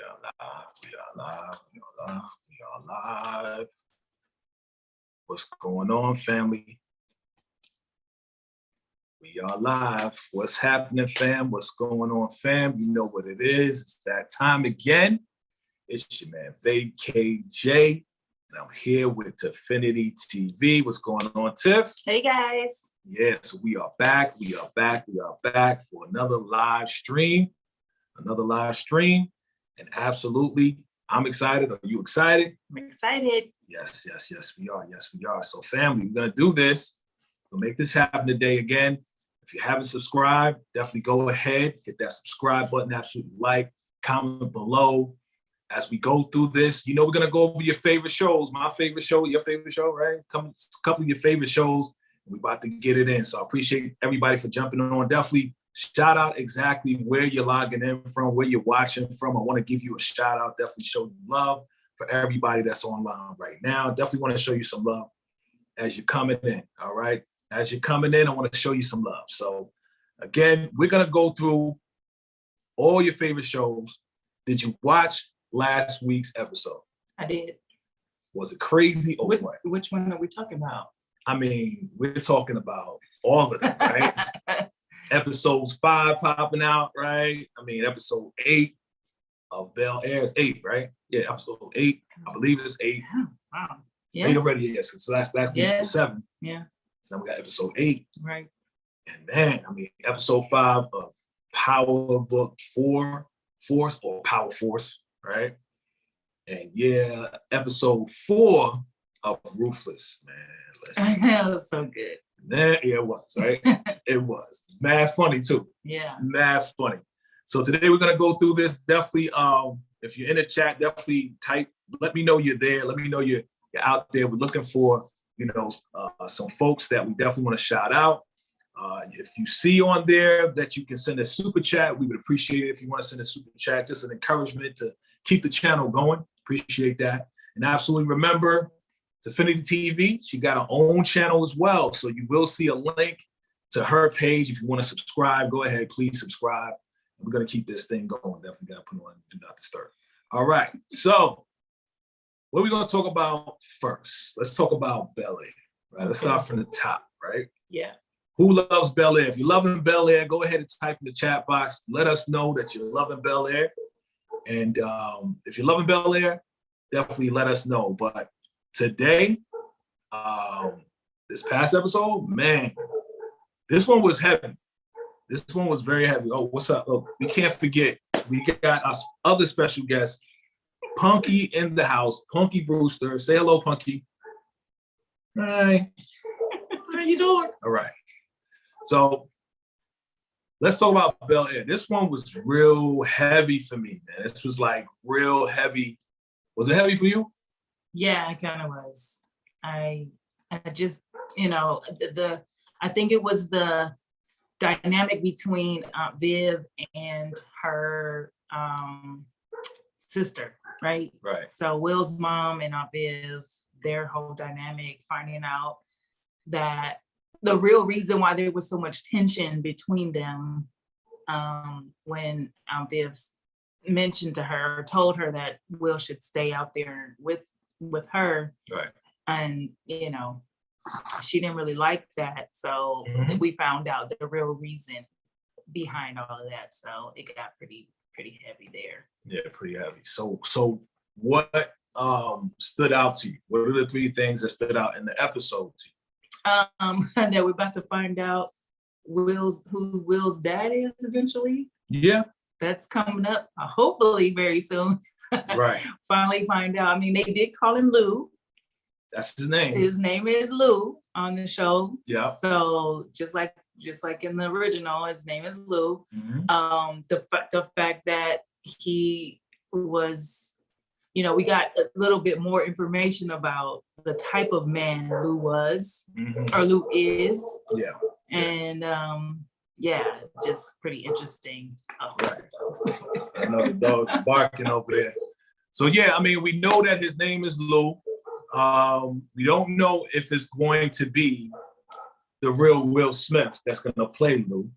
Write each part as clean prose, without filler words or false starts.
are live, we are live, we are live, we are live. What's going on, family? We are live. What's happening, fam? What's going on, fam? You know what it is. It's that time again. It's your man, VACAYJ, and I'm here with Affinity TV. What's going on, Tiff? Hey, guys. Yeah, so we are back. We are back for another live stream. And absolutely, I'm excited. Are you excited? I'm excited. Yes, we are. Yes, we are. So, family, we're going to do this. We'll make this happen today again. If you haven't subscribed, definitely go ahead, hit that subscribe button, absolutely like, comment below. As we go through this, you know, we're going to go over your favorite shows. My favorite show, your favorite show, right? A couple of your favorite shows. We're about to get it in. So I appreciate everybody for jumping on. Definitely shout out exactly where you're logging in from, where you're watching from. I want to give you a shout out. Definitely show you love for everybody that's online right now. Definitely want to show you some love as you're coming in, all right? As you're coming in, I want to show you some love. So again, we're going to go through all your favorite shows. Did you watch last week's episode? I did. Was it crazy or what? Which one are we talking about? I mean, we're talking about all of them, right? Episodes 5 popping out, right? I mean, episode 8 of Bel Air is 8, right? Yeah, episode 8. I believe it's 8. Yeah. Wow. Yeah. 8 already, yes. So last week was 7. Yeah. So now we got episode 8. Right. And man, I mean, episode 5 of Power Book 4, Force or Power Force, right? And yeah, episode 4 of Ruthless, man. That was so good. Yeah, it was, right? It was. Mad funny, too. Yeah. Mad funny. So today we're going to go through this. Definitely, if you're in the chat, definitely type, let me know you're there. Let me know you're out there. We're looking for, you know, some folks that we definitely want to shout out. If you see on there that you can send a super chat, we would appreciate it. If you want to send a super chat, just an encouragement to keep the channel going. Appreciate that. And absolutely remember, Affinity TV, she got her own channel as well. So you will see a link to her page. If you want to subscribe, go ahead, please subscribe. We're going to keep this thing going. Definitely got to put on Do Not Disturb. All right. So what are we going to talk about first? Let's talk about Bel Air. Right? Let's start from the top, right? Yeah. Who loves Bel Air? If you're loving Bel Air, go ahead and type in the chat box. Let us know that you're loving Bel Air. And if you're loving Bel Air, definitely let us know. But today, this past episode, man, this one was heavy. This one was very heavy. Oh, what's up? Oh, we can't forget, we got our other special guest, Punky in the house, Punky Brewster. Say hello, Punky. Hi. How you doing? All right. So let's talk about Bel Air. This one was real heavy for me, man. This was like real heavy. Was it heavy for you? Yeah, it kind of was. I just, you know, I think it was the dynamic between Aunt Viv and her sister, right? Right. So Will's mom and Aunt Viv, their whole dynamic, finding out that the real reason why there was so much tension between them when Aunt Viv mentioned to her, told her that Will should stay out there with her. Right. And, you know, she didn't really like that. So we found out the real reason behind all of that. So it got pretty heavy there. Yeah, pretty heavy. So what stood out to you? What are the 3 things that stood out in the episode to you? That we're about to find out who Will's dad is eventually. Yeah. That's coming up hopefully very soon. Right. Finally find out. I mean, they did call him Lou. That's his name. His name is Lou on the show. Yeah. So just like in the original, his name is Lou. The fact that he was, you know, we got a little bit more information about the type of man Lou was, or Lou is. Yeah. And yeah, just pretty interesting. Right. I know the dog's barking over there. So yeah, I mean, we know that his name is Lou. We don't know if it's going to be the real Will Smith that's going to play Lou.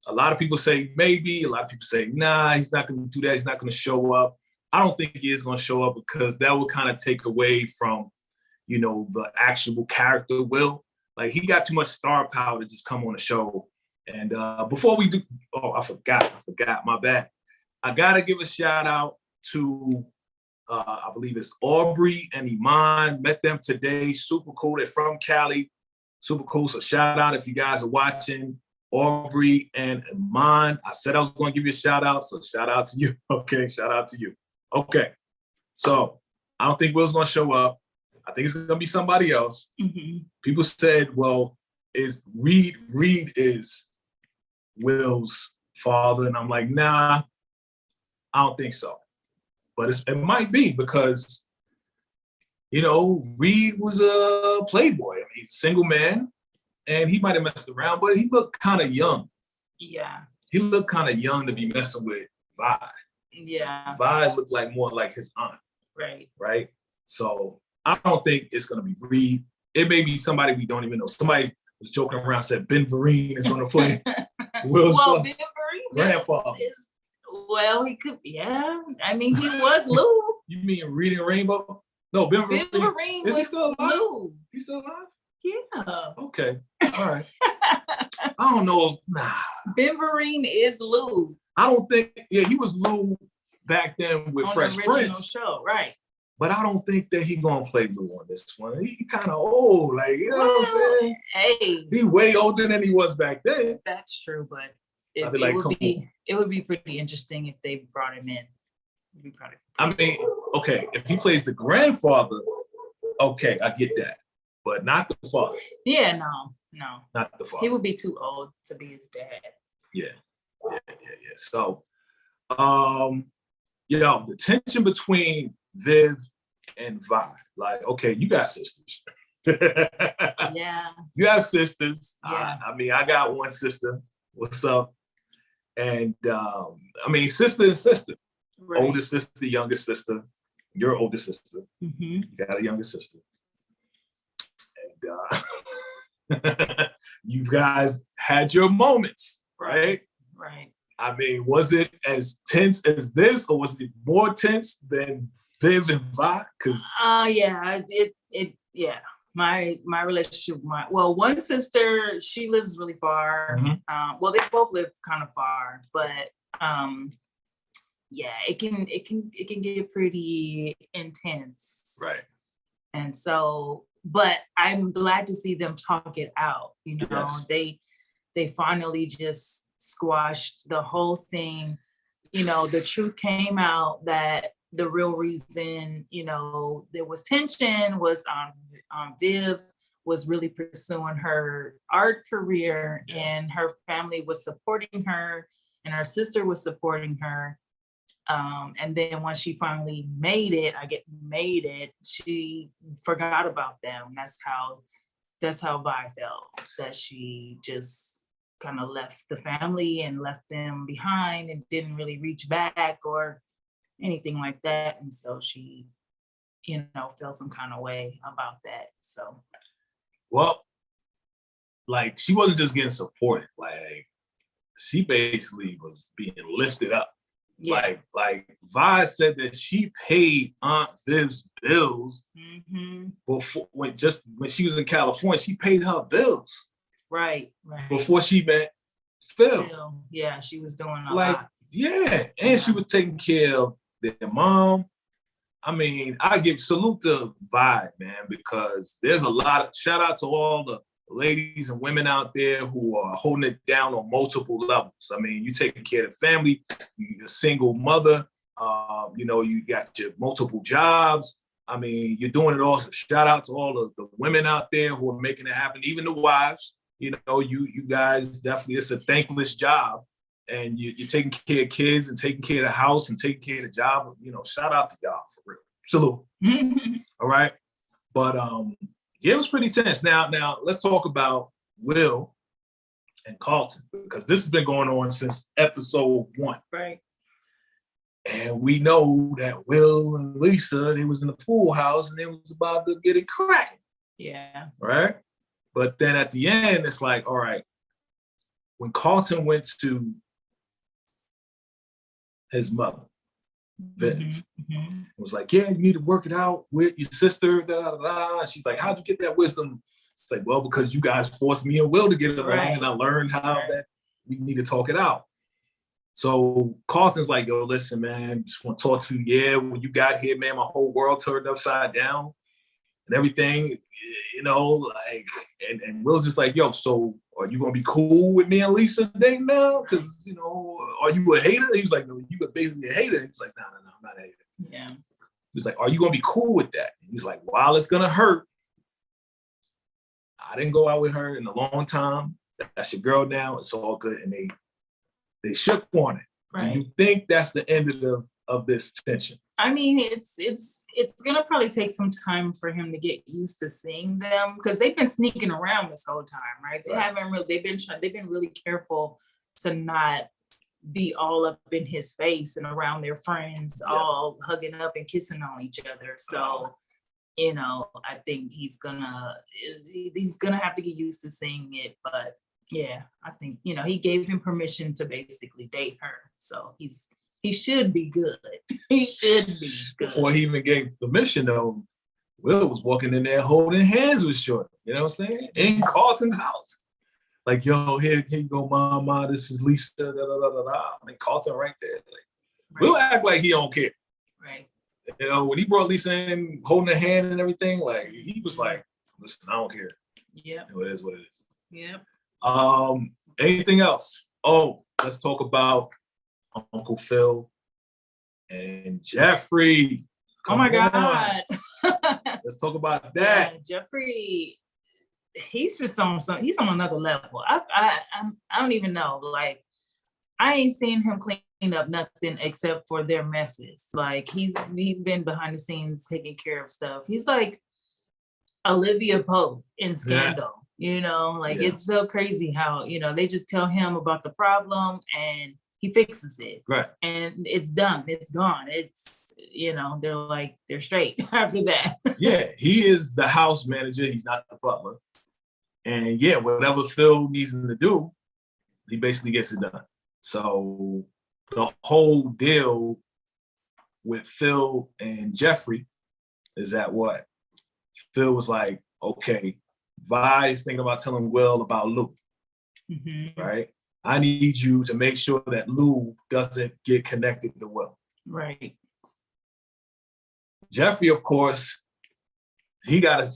A lot of people say maybe. A lot of people say, nah, he's not going to do that. He's not going to show up. I don't think he is going to show up because that would kind of take away from, you know, the actual character Will. Like, he got too much star power to just come on the show. And before we do, oh, I forgot, my bad. I got to give a shout out to, I believe it's Aubrey and Iman. Met them today. Super cool. They're from Cali. Super cool. So shout out if you guys are watching. Aubrey and Iman. I said I was going to give you a shout out. So shout out to you. Okay. Shout out to you. Okay. So I don't think Will's going to show up. I think it's going to be somebody else. Mm-hmm. People said, well, is Reed is Will's father. And I'm like, nah, I don't think so. But it might be because, you know, Reed was a playboy. I mean, he's a single man, and he might have messed around, but he looked kind of young. Yeah. He looked kind of young to be messing with Vi. Yeah. Vi looked like more like his aunt. Right. Right? So I don't think it's going to be Reed. It may be somebody we don't even know. Somebody was joking around, said Ben Vereen is going to play Will's Ben Vereen grandfather. Well, he could, yeah. I mean, he was Lou. You mean Reading Rainbow? No, Ben Vereen is he was still alive? Lou. He's still alive? Yeah. Okay. All right. I don't know. Nah. Ben Vereen is Lou. I don't think, yeah, he was Lou back then with on Fresh the original Prince. Show, right. But I don't think that he gonna play Lou on this one. He kind of old, like, you know what I'm saying? Hey. He way older than he was back then. That's true, but it would be pretty interesting if they brought him in. I mean, okay, if he plays the grandfather, okay, I get that. But not the father. Yeah, no. Not the father. He would be too old to be his dad. Yeah. So, you know, the tension between Viv and Vi, like, okay, you got sisters. Yeah. You have sisters. Yeah. I mean, I got one sister. What's up? And I mean, sister and sister. Right. Older sister, younger sister. Your older sister. Mm-hmm. You got a younger sister. And you guys had your moments, right? Right. I mean, was it as tense as this, or was it more tense than Viv and Vi? Because yeah. My relationship, one sister, she lives really far. Mm-hmm. Well, they both live kind of far, but yeah, it can get pretty intense. Right. And so, but I'm glad to see them talk it out. You know, yes. They finally just squashed the whole thing. You know, the truth came out that the real reason, you know, there was tension was Viv was really pursuing her art career, and her family was supporting her, and her sister was supporting her. And then when she finally made it, she forgot about them. That's how Vi felt, that she just kind of left the family and left them behind and didn't really reach back or anything like that. And so she, you know, felt some kind of way about that. So, well, like, she wasn't just getting supported, like, she basically was being lifted up. Yeah. Like Vi said that she paid Aunt Viv's bills before, when she was in California, she paid her bills. Right. Before she met Phil. Yeah, she was doing a lot. Yeah, and she was taking care of their mom. I mean, I give salute to Vi, man, because there's a lot of, shout out to all the ladies and women out there who are holding it down on multiple levels. I mean, you taking care of the family, you're a single mother, you know, you got your multiple jobs. I mean, you're doing it all. So shout out to all of the women out there who are making it happen, even the wives. You know, you guys definitely, it's a thankless job. And you're taking care of kids and taking care of the house and taking care of the job. You know, shout out to y'all for real. Salute. All right. But yeah, it was pretty tense. Now let's talk about Will and Carlton, because this has been going on since episode 1. Right. And we know that Will and Lisa, they was in the pool house and they was about to get it cracking. Yeah. Right? But then at the end, it's like, all right, when Carlton went to his mother, Viv. It was like, yeah, you need to work it out with your sister. Da, da, da. She's like, how'd you get that wisdom? It's like, well, because you guys forced me and Will to get it along, and I learned how that we need to talk it out. So Carlton's like, yo, listen, man, just want to talk to you. Yeah, when you got here, man, my whole world turned upside down and everything, you know, like, and Will's just like, yo, so are you gonna be cool with me and Lisa dating now? Because, you know, are you a hater? He was like, no, you were basically a hater. He was like, no, I'm not a hater. Yeah. He was like, are you gonna be cool with that? And he's like, while it's gonna hurt, I didn't go out with her in a long time. That's your girl now. It's all good. And they shook on it. Right. Do you think that's the end of this tension? I mean, it's gonna probably take some time for him to get used to seeing them, because they've been sneaking around this whole time, right? They haven't really. They've been really careful to not be all up in his face and around their friends, all hugging up and kissing on each other. So, you know, I think he's gonna have to get used to seeing it. But yeah, I think, you know, he gave him permission to basically date her, so he should be good. He should be good. Before he even gave permission, though, Will was walking in there holding hands with Shorty. You know what I'm saying? In Carlton's house. Like, yo, here you go, mama. This is Lisa. Da, da, da, da, da. I mean, Carlton right there. Like, Will act like he don't care. Right. You know, when he brought Lisa in, holding her hand and everything, like, he was like, listen, I don't care. Yeah. You know, it is what it is. Yeah. Anything else? Oh, let's talk about Uncle Phil and Jeffrey. Oh my God. Let's talk about that. Yeah, Jeffrey, he's just on he's on another level. I don't even know. Like, I ain't seen him clean up nothing except for their messes. Like, he's been behind the scenes taking care of stuff. He's like Olivia Pope in Scandal. You know, like, it's so crazy how, you know, they just tell him about the problem and he fixes it. Right. And it's done. It's gone. It's, you know, they're straight after that. Yeah, he is the house manager. He's not the butler. And yeah, whatever Phil needs him to do, he basically gets it done. So the whole deal with Phil and Jeffrey is that what? Phil was like, okay, Vi's thinking about telling Will about Lou, right? I need you to make sure that Lou doesn't get connected to Will. Right. Jeffrey, of course, he got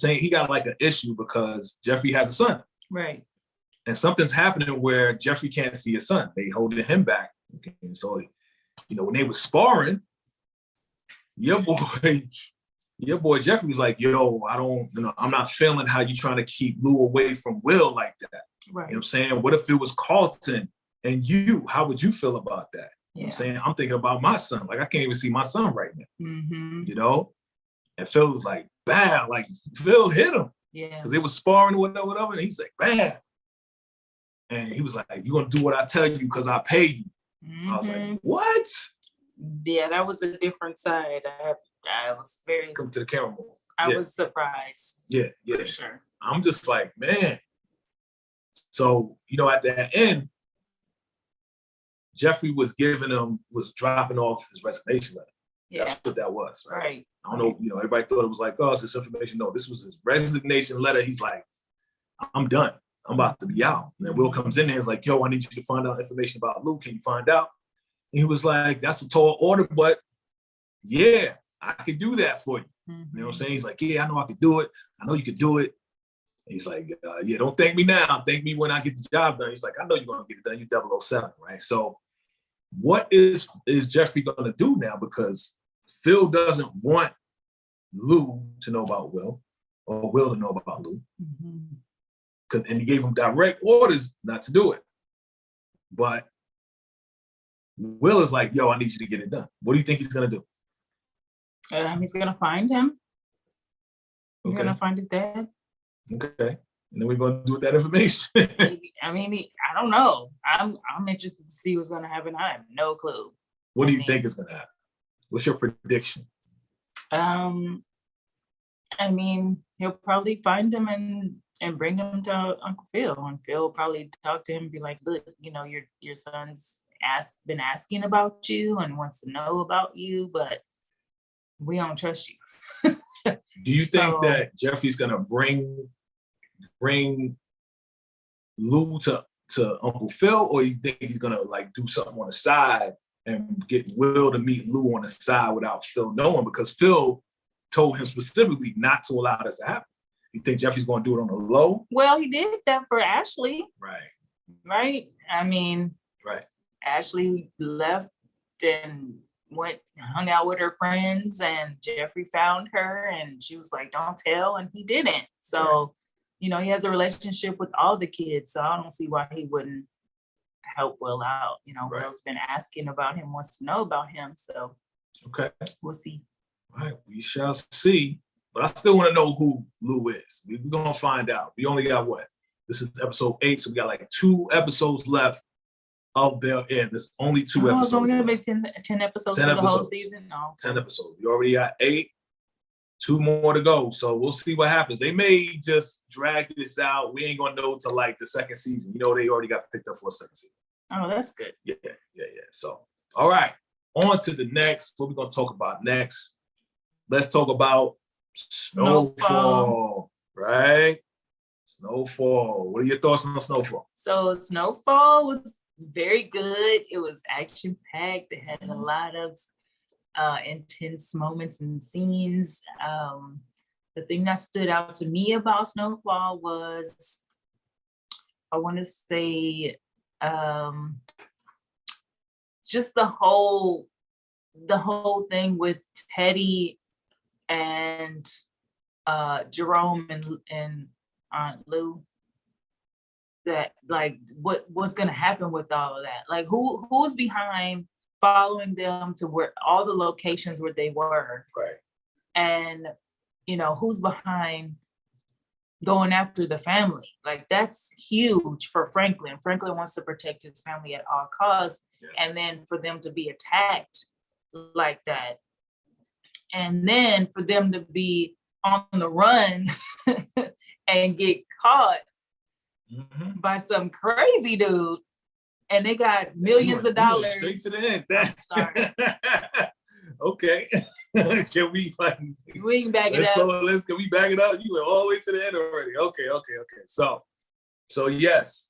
like an issue because Jeffrey has a son. Right. And something's happening where Jeffrey can't see his son. They holding him back. Okay? And so, you know, when they were sparring, your boy Jeffrey was like, yo, I'm not feeling how you trying to keep Lou away from Will like that. Right. You know what I'm saying? What if it was Carlton and you? How would you feel about that? You know what I'm saying? I'm thinking about my son. Like, I can't even see my son right now. You know? And Phil was like, bam, like Phil hit him. Yeah. Because they was sparring or whatever. And he's like, bam. And he was like, you're going to do what I tell you because I pay you. I was like, what? Yeah, that was a different side. I was very... Come to the camera more. I was surprised. Yeah. For sure. I'm just like, man. So, you know, at the end, Jeffrey was dropping off his resignation letter. Yeah. That's what that was, right? Right. I don't know, you know, everybody thought it was like, oh, it's this information. No, this was his resignation letter. He's like, I'm done. I'm about to be out. And then Will comes in there and is like, yo, I need you to find out information about Lou. Can you find out? And he was like, that's a tall order, but yeah, I could do that for you. You know what I'm saying? He's like, yeah, I know I could do it. I know you could do it. And he's like, yeah, don't thank me now. Thank me when I get the job done. He's like, I know you're going to get it done. You 007, right? So what is Jeffrey going to do now? Because Phil doesn't want Lou to know about Will or Will to know about Lou. And he gave him direct orders not to do it. But Will is like, yo, I need you to get it done. What do you think he's going to do? He's going to find him. He's going to find his dad. Okay. And then we're going to do with that information. I mean, I don't know. I'm interested to see what's going to happen. I have no clue. What do you think is going to happen? What's your prediction? I mean, he'll probably find him and bring him to Uncle Phil. And Phil will probably talk to him and be like, look, you know, your son's been asking about you and wants to know about you, but we don't trust you. Do you think that Jeffrey's gonna bring Lou to Uncle Phil, or you think he's gonna like do something on the side and get Will to meet Lou on the side without Phil knowing? Because Phil told him specifically not to allow this to happen. You think Jeffrey's gonna do it on the low? Well, he did that for Ashley. Right. I mean, right. Ashley left and hung out with her friends, and Jeffrey found her and she was like, don't tell, and he didn't. So, right. You know, he has a relationship with all the kids, so I don't see why he wouldn't help Will out. You know, right. Will's been asking about him, wants to know about him, so okay, we'll see. All right, we shall see. But I still want to know who Lou is. We're gonna find out. We only got what? This is episode 8, so we got like 2 episodes left of Bel Air. There's only 2 episodes. It's only gonna be 10 episodes 10 for the whole season. No. 10 episodes. We already got 8. 2 more to go. So we'll see what happens. They may just drag this out. We ain't gonna know until like the 2nd season. You know, they already got picked up for a 2nd season. Oh, that's good. Yeah. So, all right. On to the next. What we're gonna talk about next? Let's talk about Snowfall. Right? Snowfall. What are your thoughts on Snowfall? So Snowfall was very good. It was action-packed. It had a lot of intense moments and scenes. The thing that stood out to me about Snowfall was, I want to say, just the whole thing with Teddy and Jerome and Aunt Lou. That like what's gonna happen with all of that? Like who's behind following them to where all the locations where they were, right? And you know, who's behind going after the family? Like that's huge for Franklin. Franklin wants to protect his family at all costs, and then for them to be attacked like that, and then for them to be on the run and get caught by some crazy dude, and they got millions of dollars. Straight to the end. Sorry. Okay. Can we like? We can back it up. Can we back it up? You went all the way to the end already. Okay. So yes,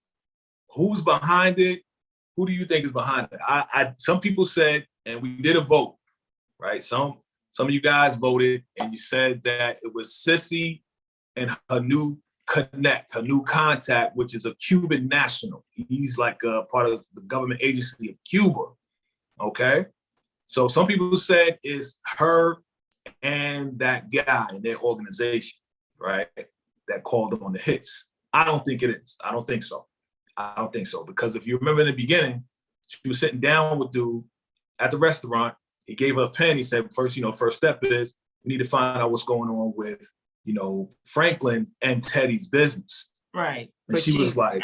who's behind it? Who do you think is behind it? Some people said, and we did a vote, right? Some of you guys voted, and you said that it was Sissy and her new contact, which is a Cuban national. He's like a part of the government agency of Cuba. Okay. So some people said it's her and that guy in their organization, right? That called on the hits. I don't think it is. I don't think so. Because if you remember in the beginning, she was sitting down with dude at the restaurant. He gave her a pen. He said, first step is we need to find out what's going on with, Franklin and Teddy's business. Right. And she was like,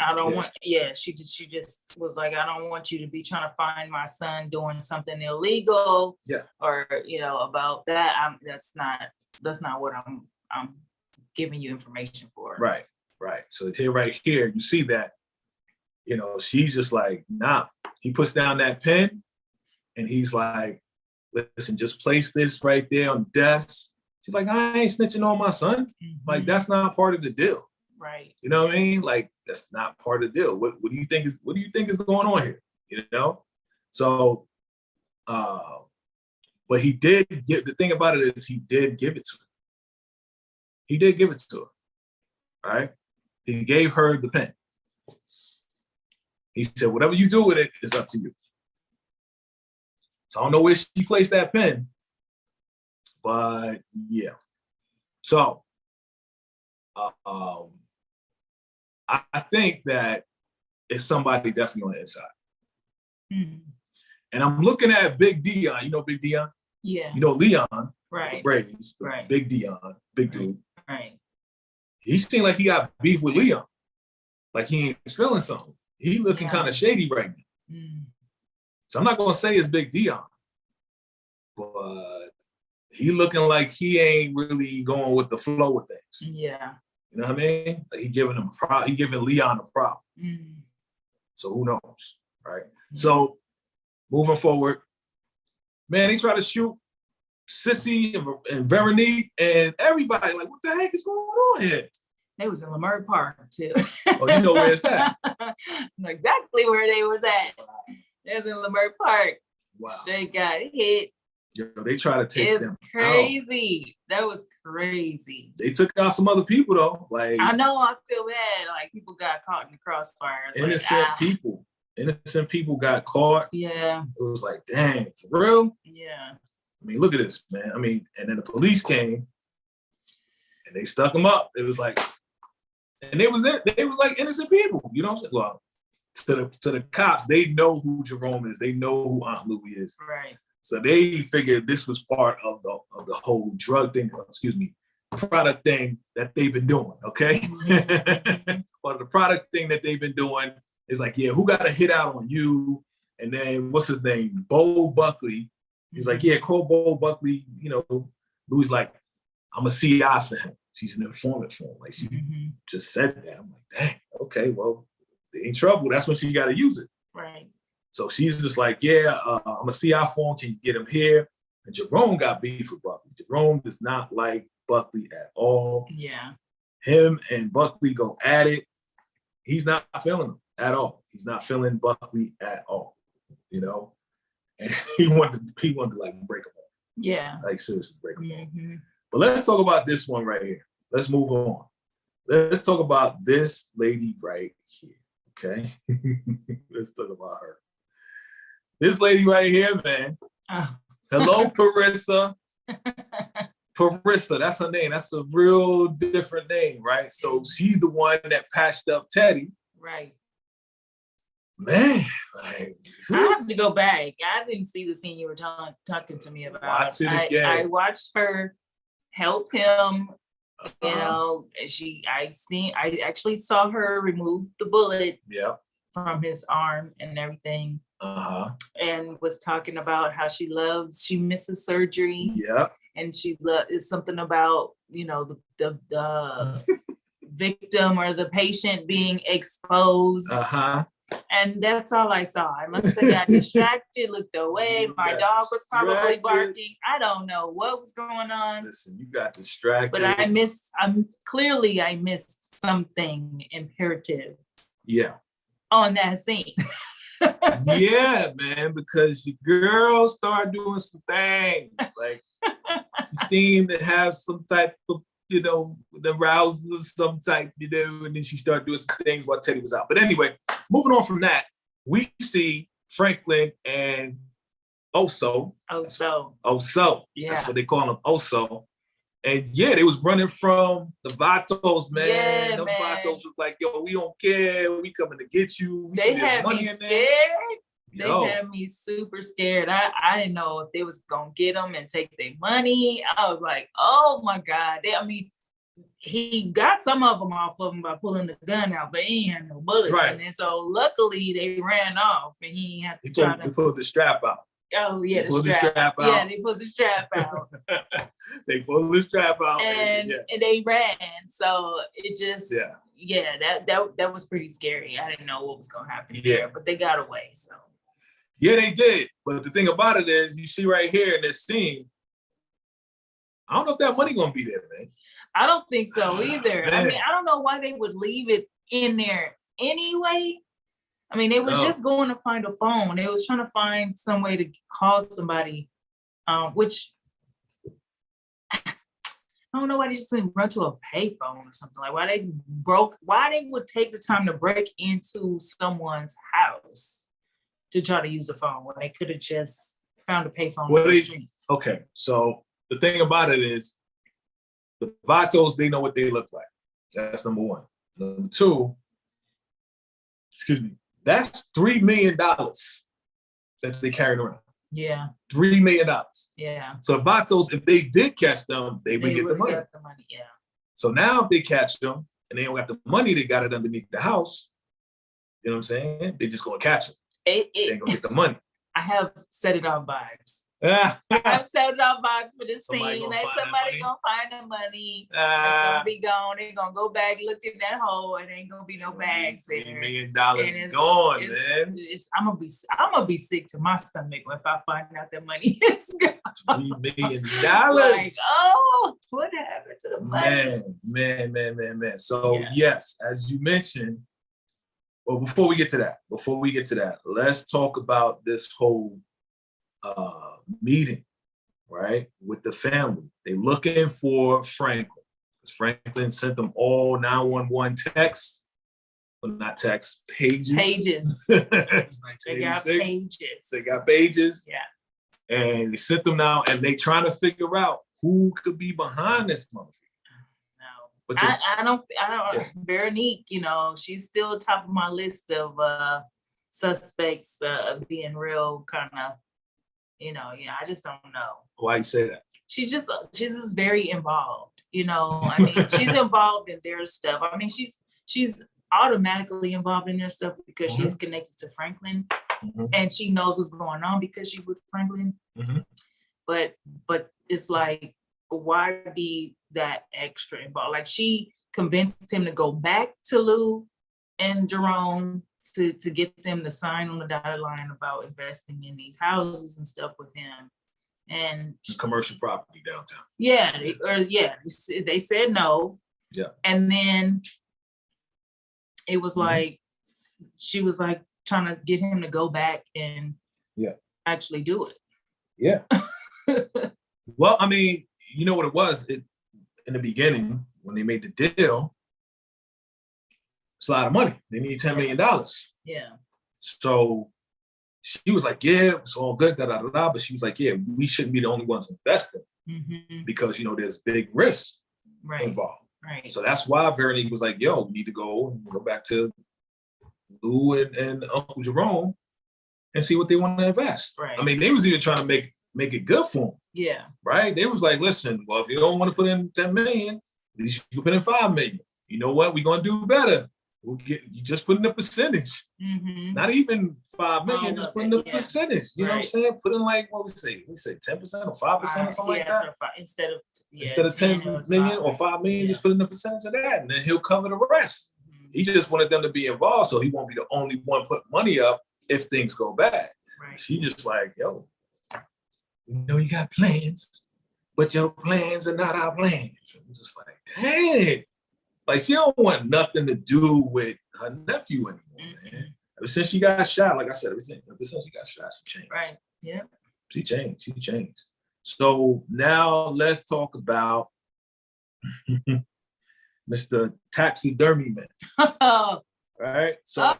she just was like, I don't want you to be trying to find my son doing something illegal. Yeah. Or, about that. That's not what I'm giving you information for. Right. So right here, you see that, she's just like, nah. He puts down that pen and he's like, listen, just place this right there on the desk. She's like, I ain't snitching on my son. Like, that's not part of the deal. Right. You know what I mean? Like, that's not part of the deal. What do you think is going on here? So, but he did give, the thing about it is he did give it to her. He did give it to her. Right? He gave her the pen. He said, whatever you do with it is up to you. So I don't know where she placed that pen, but yeah. So I think that it's somebody definitely on the inside. Mm-hmm. And I'm looking at Big Dion. You know Big Dion? Yeah. Leon, right? The Braves, right? Big Dion, big dude. Right. He seemed like he got beef with Leon. Like he ain't feeling something. He looking kind of shady right now. Mm. So I'm not gonna say it's Big Dion, but he looking like he ain't really going with the flow with things. Yeah. You know what I mean? Like he giving Leon a problem. Mm. So who knows, right? Mm. So moving forward. Man, he tried to shoot Sissy and Veronique and everybody. Like, what the heck is going on here? They was in Lamert Park too. Oh, you know where it's at. I know exactly where they was at. They was in Lamert Park. Wow. They got hit. Yo, they try to take them crazy. Out. That was crazy. They took out some other people though. Like, I know, I feel bad. Like, people got caught in the crossfire. Innocent people. Innocent people got caught. Yeah. It was like, dang, for real? Yeah. I mean, look at this, man. I mean, and then the police came and they stuck them up. It was like, and they was like innocent people, you know what I'm saying? Well, to the cops, they know who Jerome is. They know who Aunt Louie is. Right. So they figured this was part of the whole drug thing, product thing that they've been doing, okay? But the product thing that they've been doing is like, yeah, who got a hit out on you? And then what's his name? Bo Buckley. He's like, yeah, call Bo Buckley. You know, Louis like, I'm a CI for him. She's an informant for him. Like, she just said that. I'm like, dang, okay, well, they in trouble. That's when she got to use it. Right. So she's just like, yeah, I'm a CI for him. Can you get him here? And Jerome got beef with Buckley. Jerome does not like Buckley at all. Yeah. Him and Buckley go at it. He's not feeling him at all. He's not feeling Buckley at all, you know? And he wanted to like break him off. Yeah. Like seriously break him off. But let's talk about this one right here. Let's move on. Let's talk about this lady right here, okay? Let's talk about her. This lady right here, man. Oh. Hello, Parissa. Parissa, that's her name. That's a real different name, right? So she's the one that patched up Teddy. Right. Man, like, I have to go back. I didn't see the scene you were talking to me about. Watch it again. I watched her help him. You know, I actually saw her remove the bullet from his arm and everything. And was talking about how she misses surgery. And is something about, you know, the victim or the patient being exposed. And that's all I saw. I must have got distracted, looked away. My dog was probably barking. I don't know what was going on. Listen, you got distracted. But I missed something imperative. Yeah. On that scene. Yeah, man, because your girl started doing some things. Like, she seemed to have some type of, you know, the arousal of some type, you know, and then she started doing some things while Teddy was out. But anyway, moving on from that, we see Franklin and Oso. Yeah. That's what they call him, Oso. And yeah, they was running from the Vatos, man. Yeah, Them man. Vatos was like, yo, we don't care. We coming to get you. We they had me scared. They had me super scared. I didn't know if they was going to get them and take their money. I was like, oh my God. He got some of them off of him by pulling the gun out, but he ain't had no bullets. Right. And so luckily they ran off and he had to They pulled the strap out. Oh yeah, the strap out. Yeah, they pulled the strap out. They pulled the strap out. And they ran. So it just, that was pretty scary. I didn't know what was going to happen there, but they got away, so. Yeah, they did. But the thing about it is, you see right here in this scene, I don't know if that money going to be there, man. I don't think so either. Man. I mean, I don't know why they would leave it in there anyway. I mean, they was just going to find a phone. They was trying to find some way to call somebody, which I don't know why they just didn't run to a payphone or something. Like why they would take the time to break into someone's house to try to use a phone when they could have just found a payphone. Okay, so the thing about it is, the Vatos, they know what they look like. That's number one. Number two, that's $3 million that they carried around. Yeah. $3 million. Yeah. So Vatos, if they did catch them, they would get the money. Yeah. So now if they catch them and they don't got the money, they got it underneath the house. You know what I'm saying? They just gonna catch them. They ain't gonna get the money. I have set it on vibes. I'm setting up vibes for the Somebody scene. gonna Like find that somebody money? gonna find the money. It's gonna be gone. They're gonna go back, look in that hole, and ain't gonna be no bags there. $3 million And gone, it's, man. I'm gonna be sick to my stomach if I find out that money is gone. $3 million. Like, oh, what happened to the money? Man. So yes, as you mentioned, well, before we get to that, let's talk about this whole meeting, right, with the family. They looking for Franklin. Franklin sent them all 911 texts, well, not texts, pages. Pages. It's They got 1986. pages. They got pages. Yeah. And they sent them now, and they trying to figure out who could be behind this motherfucker. But I don't, Veronique, you know, she's still top of my list of suspects being real kind of, you know, I just don't know. Why you say that? She's just very involved, you know. I mean, she's involved in their stuff. I mean, she's automatically involved in their stuff because she's connected to Franklin, and she knows what's going on because she's with Franklin. But it's like, why be that extra involved? Like, she convinced him to go back to Lou and Jerome to get them to sign on the dotted line about investing in these houses and stuff with him. And commercial property downtown. Yeah, they said no. Yeah. And then it was like, she was like trying to get him to go back and actually do it. Yeah. Well, I mean, you know what it was? In the beginning, when they made the deal, it's a lot of money. They need $10 million. Yeah. So she was like, yeah, it's all good, But she was like, yeah, we shouldn't be the only ones investing because, you know, there's big risks involved. Right. So that's why Veronique was like, yo, we need to go back to Lou and Uncle Jerome and see what they want to invest. Right. I mean, they was even trying to make it good for them. Yeah. Right. They was like, listen, well, if you don't want to put in 10 million, at least you put in 5 million. You know what? We're gonna do better. We'll get you just put in a percentage. Not even 5 million, just put in a percentage. You know what I'm saying? Put in like what we say 10% or 5% or something like that. Instead of 10 million or 5 million, just put in a percentage of that, and then he'll cover the rest. He just wanted them to be involved, so he won't be the only one putting money up if things go bad. Right. She just like, yo, you know, you got plans, but your plans are not our plans. I'm just like, dang. Like, she don't want nothing to do with her nephew anymore, man. Ever since she got shot, like I said, ever since she got shot, she changed. Right. Yeah. She changed. So now let's talk about Mr. Taxidermy Man. Right? So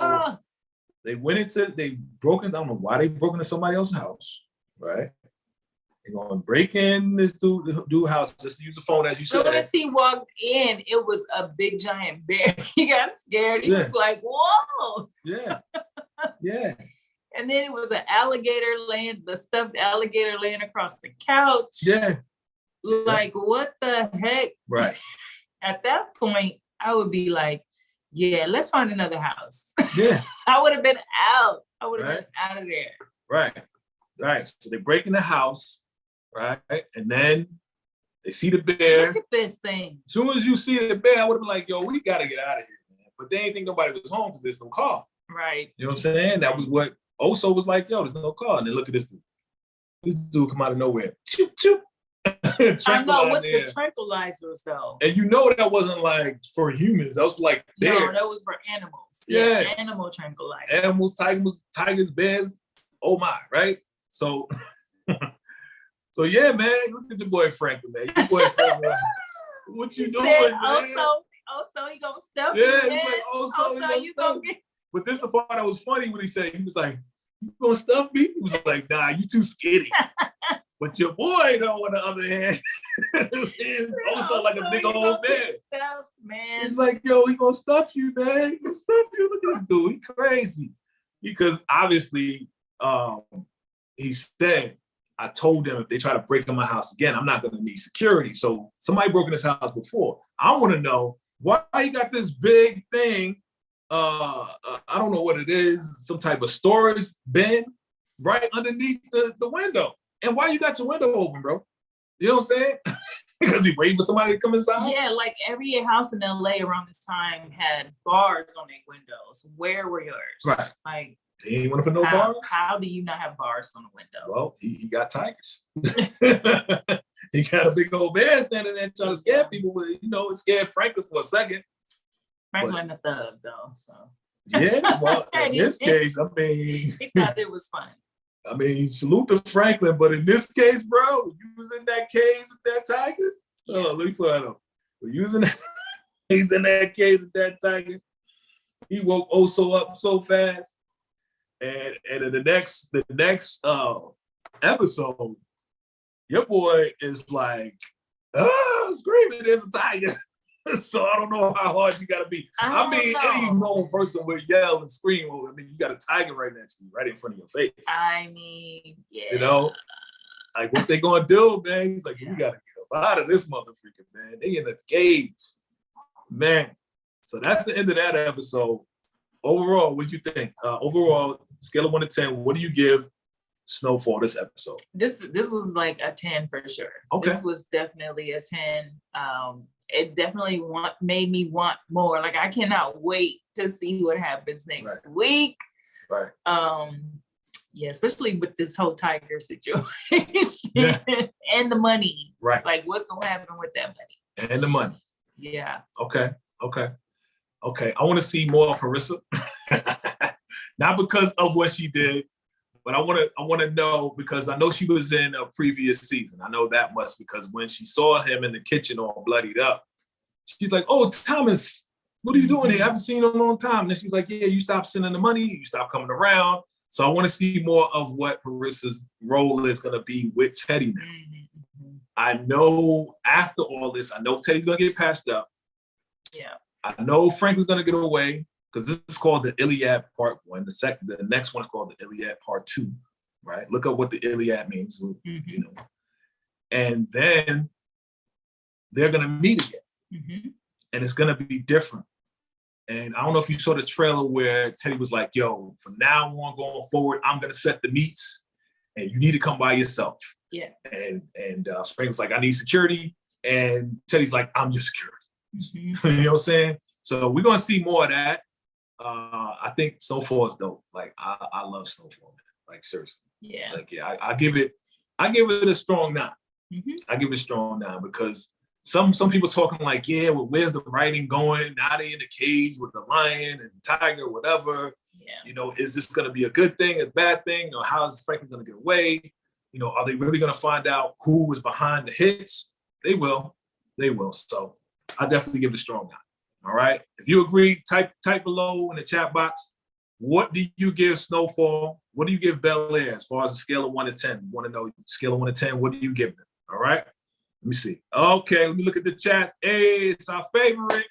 they broke in, I don't know why they broke into somebody else's house, right? They're gonna break in this dude house just to use the phone, as you said. As soon as he walked in, it was a big giant bear. He got scared. He was like, whoa. Yeah. And then it was an the stuffed alligator laying across the couch. Yeah. Like, what the heck? Right. At that point, I would be like, yeah, let's find another house. Yeah. I would have been out. I would have been out of there. Right. So they break in the house, right? And then they see the bear. Look at this thing. As soon as you see the bear, I would have been like, yo, we got to get out of here, man. But they didn't think nobody was home because there's no car. Right. You know what I'm saying? That was what Oso was like, yo, there's no car. And then look at this dude. This dude come out of nowhere. Choop, choop. I know, with the tranquilizers though. And you know that wasn't like for humans. That was like bears. No, that was for animals. Yeah, animal tranquilizers. Animals, tigers, bears. Oh my, right? So, so yeah, man. Look at your boy Franklin, man. Your boy Franklin. What you doing, man? Also, you gonna stuff me, man? He's like, also you gonna get. But this is the part that was funny when he said, he was like, you gonna stuff me? He was like, nah, you too skinny. But your boy, though, on the other hand, is also like a big old man. Stuff, man. He's like, yo, he gonna stuff you, man. He gonna stuff you. Look at this dude. He crazy. Because obviously, he said, I told them if they try to break in my house again, I'm not gonna need security. So somebody broke in his house before. I want to know why he got this big thing. I don't know what it is, some type of storage bin right underneath the window. And why you got your window open, bro? You know what I'm saying? Because he waiting for somebody to come inside? Yeah, like every house in LA around this time had bars on their windows. Where were yours? Right. Like, he ain't want to put no bars? How do you not have bars on the window? Well, he got tigers. He got a big old bear standing there trying to scare people with, you know, it scared Franklin for a second. Franklin the thug, though, so. Yeah, well, in this case, I mean. He thought it was fun. I mean, salute to Franklin, but in this case, bro, you was in that cage with that tiger. Yeah. Oh, let me put it up. He's in that cage with that tiger. He woke Oso up so fast. And in the next episode, your boy is like, screaming, there's a tiger. So I don't know how hard you gotta be. I mean, any normal person would yell and scream. I mean, you got a tiger right next to you, right in front of your face. I mean, yeah. You know, like what they gonna do, man? He's like, we gotta get up out of this motherfucker, man. They in the cage, man. So that's the end of that episode. Overall, what do you think? Overall, scale of 1 to 10, what do you give Snowfall this episode? This was like a 10 for sure. Okay. This was definitely a 10. It definitely made me want more. Like, I cannot wait to see what happens next week. Right. Yeah, especially with this whole tiger situation and the money. Right. Like, what's gonna happen with that money? And the money. Yeah. Okay. I want to see more of Harissa. Not because of what she did, but I want to know, because I know she was in a previous season. I know that much because when she saw him in the kitchen all bloodied up, she's like, "Oh, Thomas, what are you doing here? I haven't seen you in a long time." And she's like, "Yeah, you stopped sending the money. You stopped coming around." So I want to see more of what Harissa's role is going to be with Teddy now. Mm-hmm. I know after all this, I know Teddy's going to get patched up. Yeah. I know Franklin's going to get away, because this is called the Iliad Part 1. The next one is called the Iliad Part 2, right? Look up what the Iliad means, you know. And then they're going to meet again. And it's going to be different. And I don't know if you saw the trailer where Teddy was like, "Yo, from now on going forward, I'm going to set the meets, and you need to come by yourself." Yeah. And Franklin's like, "I need security." And Teddy's like, "I'm your security." You know what I'm saying? So we're going to see more of that. I think Snowfall is dope. Like, I love Snowfall, man. Like, seriously. Yeah. Like, yeah, I give it a strong 9. I give it a strong 9 because some people talking like, yeah, well, where's the writing going? Now they in the cage with the lion and tiger, whatever. Yeah. You know, is this going to be a good thing, a bad thing, or how is Franklin going to get away? You know, are they really going to find out who was behind the hits? They will. So I definitely give it a strong 9. All right. If you agree, type below in the chat box. What do you give Snowfall? What do you give Bel Air as far as a scale of 1 to 10? Want to know, scale of 1 to 10, what do you give them? All right. Let me see. Okay, let me look at the chat. Hey, it's our favorite.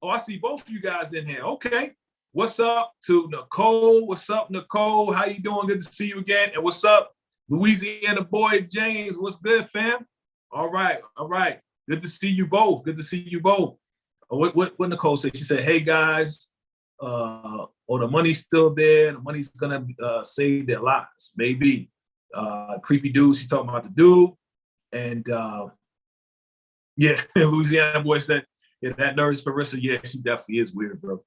Oh, I see both of you guys in here. Okay. What's up to Nicole? What's up, Nicole? How you doing? Good to see you again. And what's up, Louisiana boy James? What's good, fam? All right. Good to see you both. What Nicole said? She said, "Hey guys, the money's still there. The money's gonna save their lives. Maybe." Creepy dude. She talking about the dude, and yeah, Louisiana boy said, "Yeah, that nervous Marissa. Yeah, she definitely is weird, bro."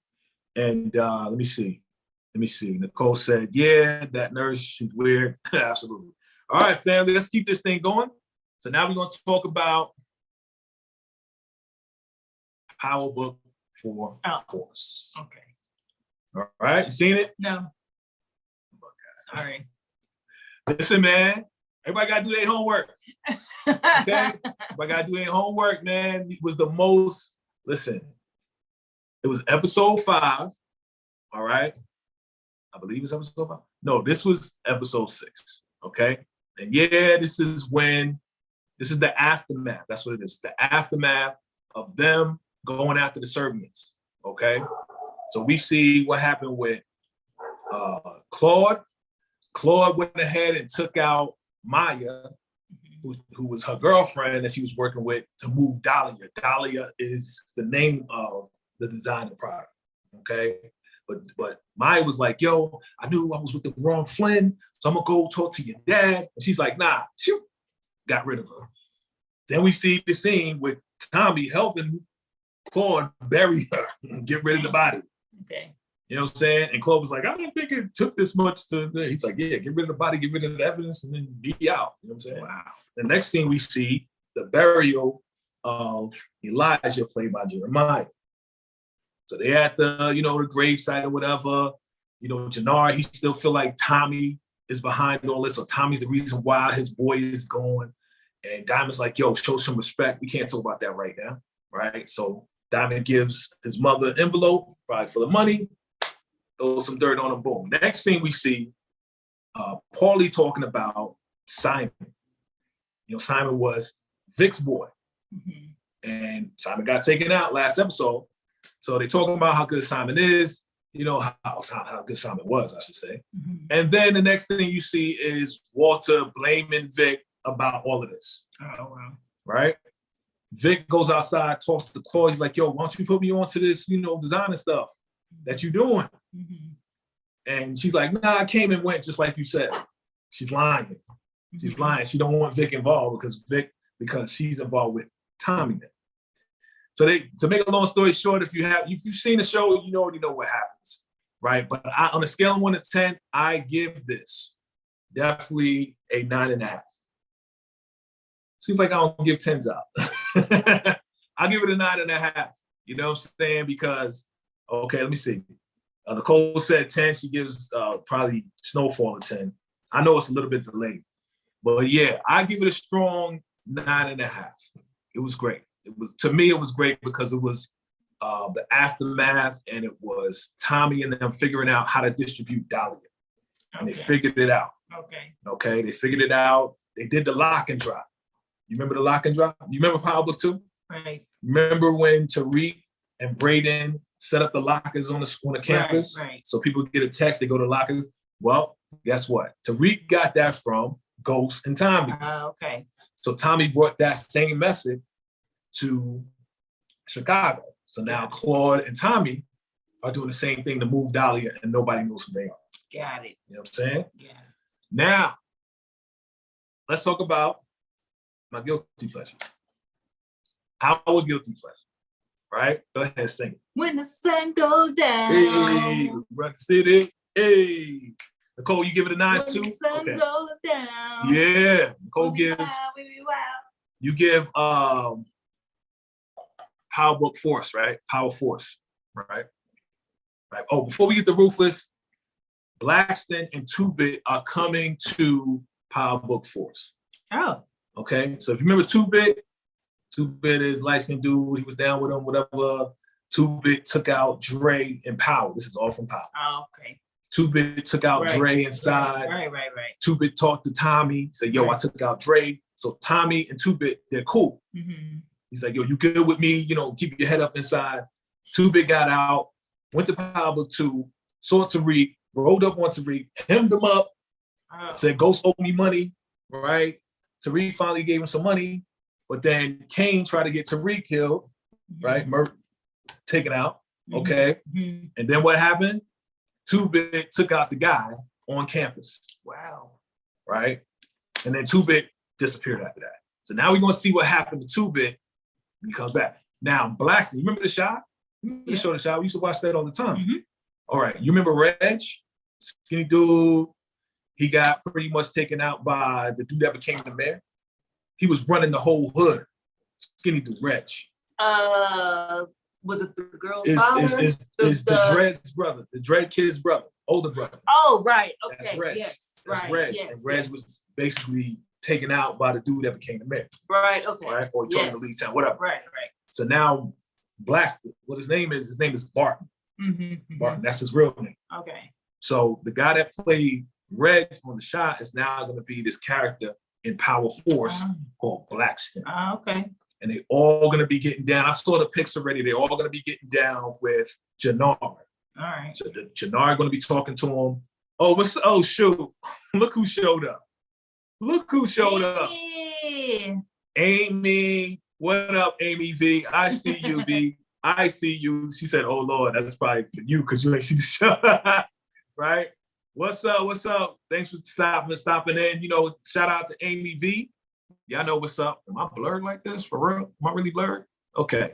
And let me see. Nicole said, "Yeah, that nurse, she's weird." Absolutely. All right, family, let's keep this thing going. So now we're gonna talk about Power Book for Force. Okay. All right, you seen it? No. Sorry. Listen, man, everybody gotta do their homework. Okay? Everybody gotta do their homework, man. It was it was episode 5. All right. I believe it's episode 5. No, this was episode 6. Okay. And yeah, this is the aftermath. That's what it is. The aftermath of them going after the Serbians. Okay. So we see what happened with Claude. Claude went ahead and took out Maya, who was her girlfriend that she was working with, to move Dahlia. Dahlia is the name of the designer product. Okay. But Maya was like, yo, I knew I was with the wrong Flynn, so I'm gonna go talk to your dad. And she's like, nah, shoot, got rid of her. Then we see the scene with Tommy helping Claude bury her and get rid of the body. Okay. You know what I'm saying? And Claude was like, I don't think it took this much to, he's like, yeah, get rid of the body, get rid of the evidence, and then be out. You know what I'm saying? Wow. The next scene we see the burial of Elijah, played by Jeremiah. So they at the, you know, the gravesite or whatever. You know, Jannard, he still feel like Tommy is behind all this, or Tommy's the reason why his boy is gone. And Diamond's like, yo, show some respect. We can't talk about that right now, right? So Diamond gives his mother an envelope, probably full of money, throws some dirt on him, boom. Next thing we see, Paulie talking about Simon. You know, Simon was Vic's boy. And Simon got taken out last episode. So they talking about how good Simon is, you know, how good Simon was, I should say. And then the next thing you see is Walter blaming Vic about all of this. Oh, wow. Right? Vic goes outside, talks to Claude. He's like, yo, why don't you put me onto this, you know, designer stuff that you're doing? And she's like, nah, I came and went just like you said. She's lying. She's lying. She don't want Vic involved because she's involved with Tommy then. So to make a long story short, if you've seen the show, you already know what happens, right? But on a scale of 1 to 10, I give this definitely a 9.5. Seems like I don't give 10s out. I'll give it a 9.5. You know what I'm saying? Because, okay, let me see. Nicole said 10. She gives probably Snowfall a 10. I know it's a little bit delayed. But yeah, I give it a strong 9.5. It was great. To me, it was great because it was the aftermath, and it was Tommy and them figuring out how to distribute Dahlia. And they figured it out. Okay, they figured it out. They did the lock and drop. You remember the lock and drop? You remember Power Book 2? Right. Remember when Tariq and Braden set up the lockers on the campus? Right. So people get a text, they go to lockers. Well, guess what? Tariq got that from Ghost and Tommy. Okay. So Tommy brought that same method to Chicago. So now Claude and Tommy are doing the same thing to move Dahlia, and nobody knows who they are. Got it. You know what I'm saying? Yeah. Now, let's talk about my guilty pleasure. Our guilty pleasure, right? Go ahead, sing it. When the sun goes down. Hey, Rock City. Hey. Nicole, you give it a 9 too? When the sun goes down. Yeah. Nicole gives. You give Power Book Force, right? Power Force, right? Right. Oh, before we get to Ruthless, Blackston and 2-Bit are coming to Power Book Force. Oh. Okay. So if you remember 2-Bit is light-skinned dude. He was down with him, whatever. 2-Bit took out Dre and Power. This is all from Power. Oh, okay. 2-Bit took out Dre inside. Right. 2-Bit talked to Tommy. Said, yo, I took out Dre. So Tommy and 2-Bit, they're cool. He's like, yo, you good with me? You know, keep your head up inside. 2-Bit got out, went to Power Book 2, saw Tariq, rolled up on Tariq, hemmed him up, said, Ghost owe me money, right? Tariq finally gave him some money, but then Kane tried to get Tariq killed, right? Taken out, okay? And then what happened? 2-Bit took out the guy on campus. Wow. Right? And then 2-Bit disappeared after that. So now we're going to see what happened to 2-Bit when he comes back. Now, Blackston, you remember The Shot? The show The Shot? We used to watch that all the time. All right, you remember Reg? Skinny dude. He got pretty much taken out by the dude that became the mayor. He was running the whole hood. Skinny dude, Reg. Was it the girl's father? Is the Dred's brother, the Dred kid's brother, older brother. Oh, right. Okay. That's Reg. Yes. That's Reg. Yes, and Reg was basically taken out by the dude that became the mayor. Right. Okay. Right. Or he told him to leave town, whatever. Right. So now Blackston, what his name is Barton. Barton, that's his real name. Okay. So the guy that played Reg on The Shot is now going to be this character in Power Force called Blackston. Okay. And they all going to be getting down. I saw the pics already. They're all going to be getting down with Jannard. All right. So Jannard going to be talking to him. Oh, shoot. Look who showed up. Amy. What up, Amy V? I see you, V. I see you. She said, oh Lord, that's probably for you because you ain't see the show. Right? What's up? What's up? Thanks for stopping in. You know, shout out to Amy V. Y'all know what's up. Am I blurred like this? For real? Am I really blurred? Okay.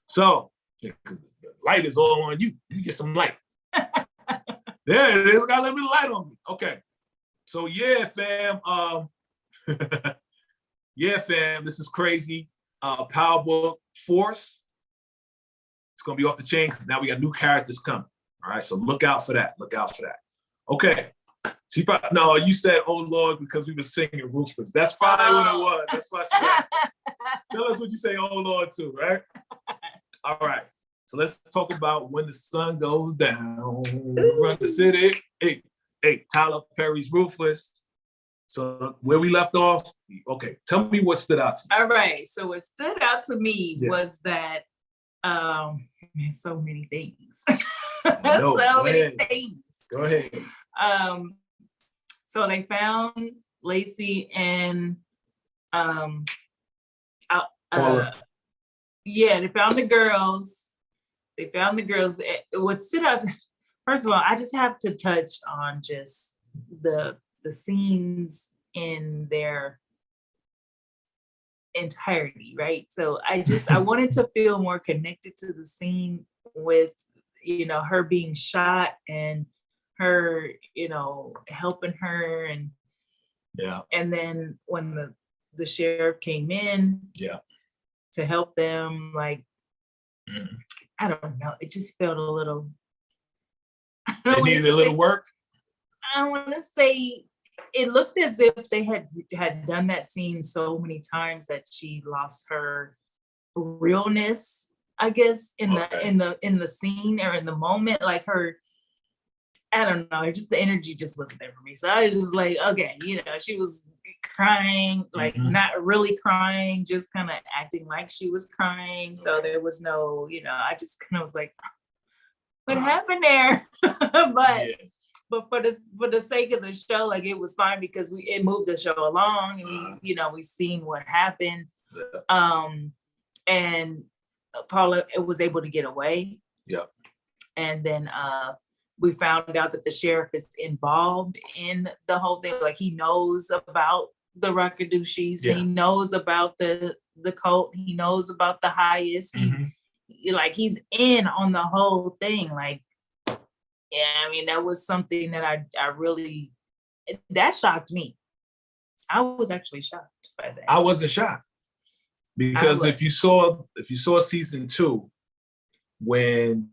So, yeah, the light is all on you. You get some light. There it is. Got a little bit of light on me. Okay. So yeah, fam. Yeah, fam. This is crazy. Power Book Force. It's gonna be off the chain because now we got new characters coming. All right. So look out for that. Look out for that. Okay. She probably, no, you said, oh Lord, because we were singing Ruthless. That's probably what it was. That's why she got it. Tell us what you say, oh Lord, too, right? All right. So let's talk about When the Sun Goes Down. Run the city. Hey, Tyler Perry's Ruthless. So where we left off, okay, tell me what stood out to you. All right. So what stood out to me was that so many things. So many things. Go ahead. So they found Lacey and they found the girls. What stood out to, first of all, I just have to touch on just the scenes in their entirety, right? So I wanted to feel more connected to the scene with, you know, her being shot and her, you know, helping her, and then when the sheriff came in to help them, like I don't know, it just felt a little, it needed a little work. I want to say it looked as if they had done that scene so many times that she lost her realness, I guess, in the scene or in the moment, like her, I don't know, just the energy just wasn't there for me. So I was just like, okay, you know, she was crying, like not really crying, just kind of acting like she was crying. So there was no, you know, I just kind of was like, what happened there? But for the sake of the show, like it was fine because it moved the show along, and we seen what happened. And Paula was able to get away. Yeah. And then we found out that the sheriff is involved in the whole thing. Like he knows about the Rakadushis. He knows about the cult. He knows about the highest. He's in on the whole thing. Like, yeah, I mean, that was something that I really, that shocked me. I was actually shocked by that. I wasn't shocked because if you saw season 2, when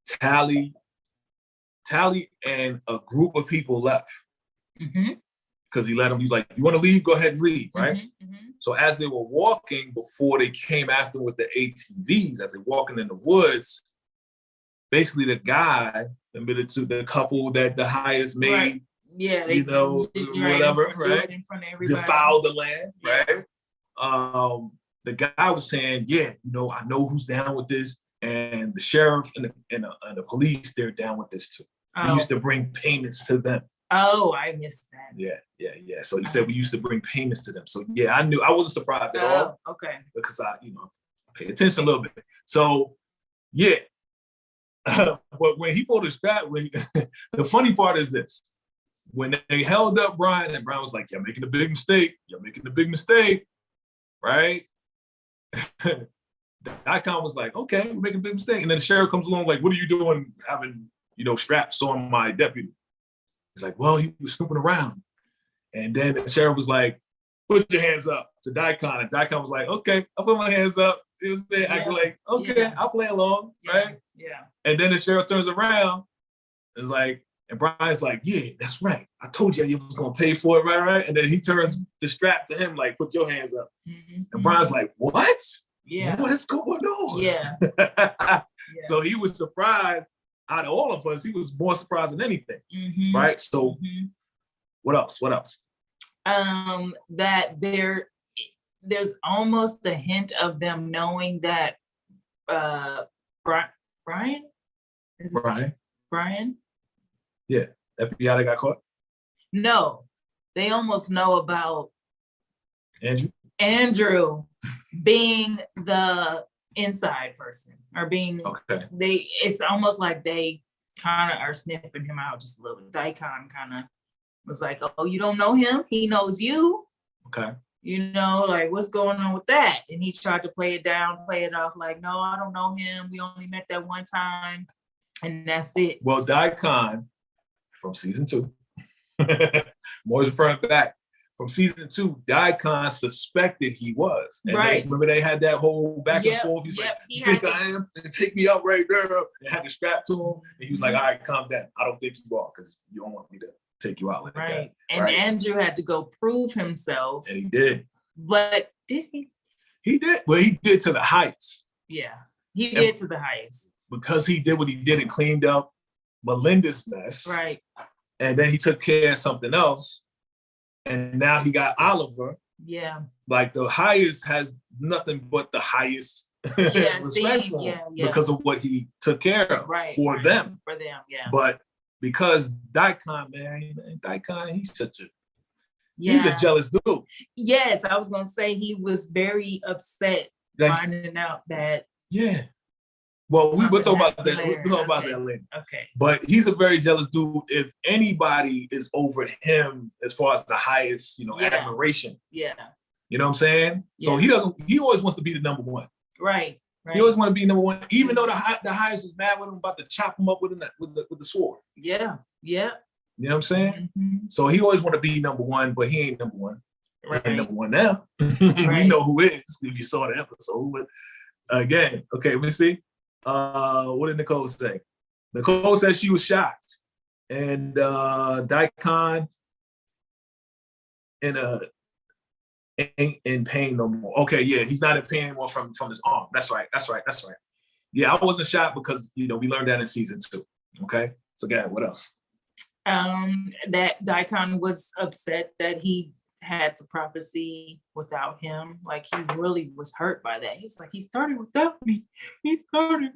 Tally and a group of people left, because he let them, he's like, you want to leave? Go ahead and leave, right? So as they were walking, before they came after with the ATVs, as they're walking in the woods, basically the guy admitted to the couple that the highest made, right. Yeah, they, whatever, right? In front of everybody. Defiled the land, right? The guy was saying, yeah, I know who's down with this, and the sheriff and the police, they're down with this too. We used to bring payments to them. Oh, I missed that. Yeah. So he said we used to bring payments to them. So yeah, I knew. I wasn't surprised at all. Okay. Because I, pay attention a little bit. So yeah. But when he pulled his strap, the funny part is this: when they held up Brian, and Brian was like, "You're making a big mistake. You're making a big mistake," right? The icon was like, "Okay, we're making a big mistake," and then the sheriff comes along, like, "What are you doing, having straps on my deputy?" He's like, "Well, he was snooping around," and then the sheriff was like, "Put your hands up to Daikon," and Daikon was like, "Okay, I'll put my hands up." It was there. I go like, "Okay, I'll play along," right? Yeah. And then the sheriff turns around, is like, and Brian's like, "Yeah, that's right. I told you was gonna pay for it, right?" And then he turns the strap to him, like, "Put your hands up." And Brian's like, "What? Yeah. What is going on?" Yeah. So he was surprised. Out of all of us, he was more surprised than anything, right? So, what else? That there's almost a hint of them knowing that Brian? Brian? Yeah, FBI that got caught? No, they almost know about Andrew being the inside person or being, Okay. it's almost like they kind of are sniffing him out just a little. Daikon kind of was like, oh, you don't know him? He knows you. Okay. You know, like, what's going on with that? And he tried to play it down, play it off like, no, I don't know him. We only met that one time. And that's it. Well, Daikon from season 2, more front back. From season 2, Daikon suspected he was. And Right. remember they had that whole back and forth. He's like, you think I am? And take me out right there. They had the strap to him. And he was like, all right, calm down. I don't think you are because you don't want me to take you out like that. Right. And right? Andrew had to go prove himself. And he did. But did he? He did. Well, he did to the heights. Yeah, he did to the highest. Because he did what he did and cleaned up Melinda's mess. Right. And then he took care of something else. And now he got Oliver. Yeah. Like the highest has nothing but the highest respect for him because of what he took care of for them. For them, yeah. But because Daikon, man, Daikon, he's such a he's a jealous dude. Yes, I was gonna say he was very upset finding out that. Yeah. Well, we'll talk about that. We'll talk about that later. Okay. But he's a very jealous dude. If anybody is over him as far as the highest, admiration. Yeah. You know what I'm saying? So he always wants to be the number one. Right. He always want to be number one, even though the highest was mad with him about to chop him up with the sword. Yeah. Yeah. You know what I'm saying? Mm-hmm. So he always want to be number one, but he ain't number one. Right. He ain't number one now. We know who is if you saw the episode. But again, okay, let me see. What did Nicole say? Nicole said she was shocked. And Daikon ain't in pain no more. Okay, yeah, he's not in pain anymore from his arm. That's right. Yeah, I wasn't shocked because we learned that in season 2. Okay, so go ahead. What else? That Daikon was upset that he had the prophecy without him. Like he really was hurt by that. He's like, he started without me. He didn't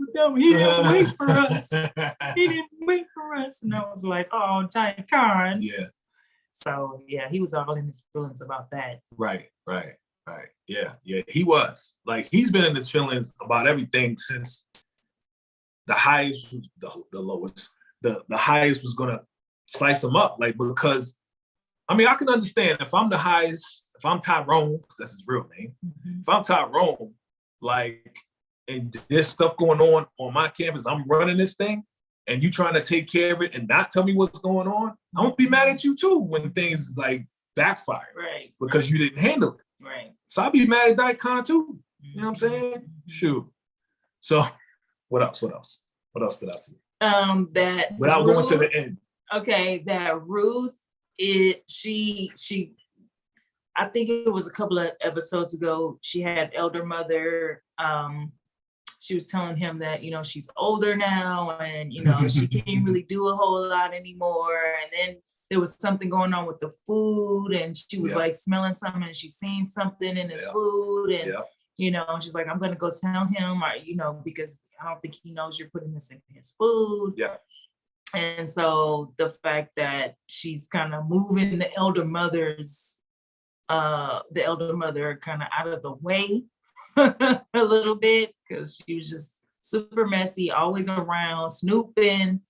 wait for us. And I was like, oh, Daikon. Yeah. So yeah, he was all in his feelings about that. Right. Yeah, he was. Like, he's been in his feelings about everything since the highest was the lowest. The highest was gonna slice him up. Like, because I mean, I can understand if I'm the highest, if I'm Tyrone, because that's his real name. Mm-hmm. If I'm Tyrone, like, and there's stuff going on my campus, I'm running this thing, and you trying to take care of it and not tell me what's going on, I'm gonna be mad at you too when things like backfire. Right. Because you didn't handle it. Right. So I'll be mad at Daikon too. You know what I'm saying? Shoot. So what else? What else stood out to you? That without going to the end. Okay, that Ruth she I think it was a couple of episodes ago, she had elder mother. She was telling him that, she's older now and, she can't really do a whole lot anymore. And then there was something going on with the food and she was like smelling something and she seen something in his food. And, she's like, I'm going to go tell him, because I don't think he knows you're putting this in his food. Yeah. And so the fact that she's kind of moving the elder mother kind of out of the way a little bit, because she was just super messy, always around, snooping,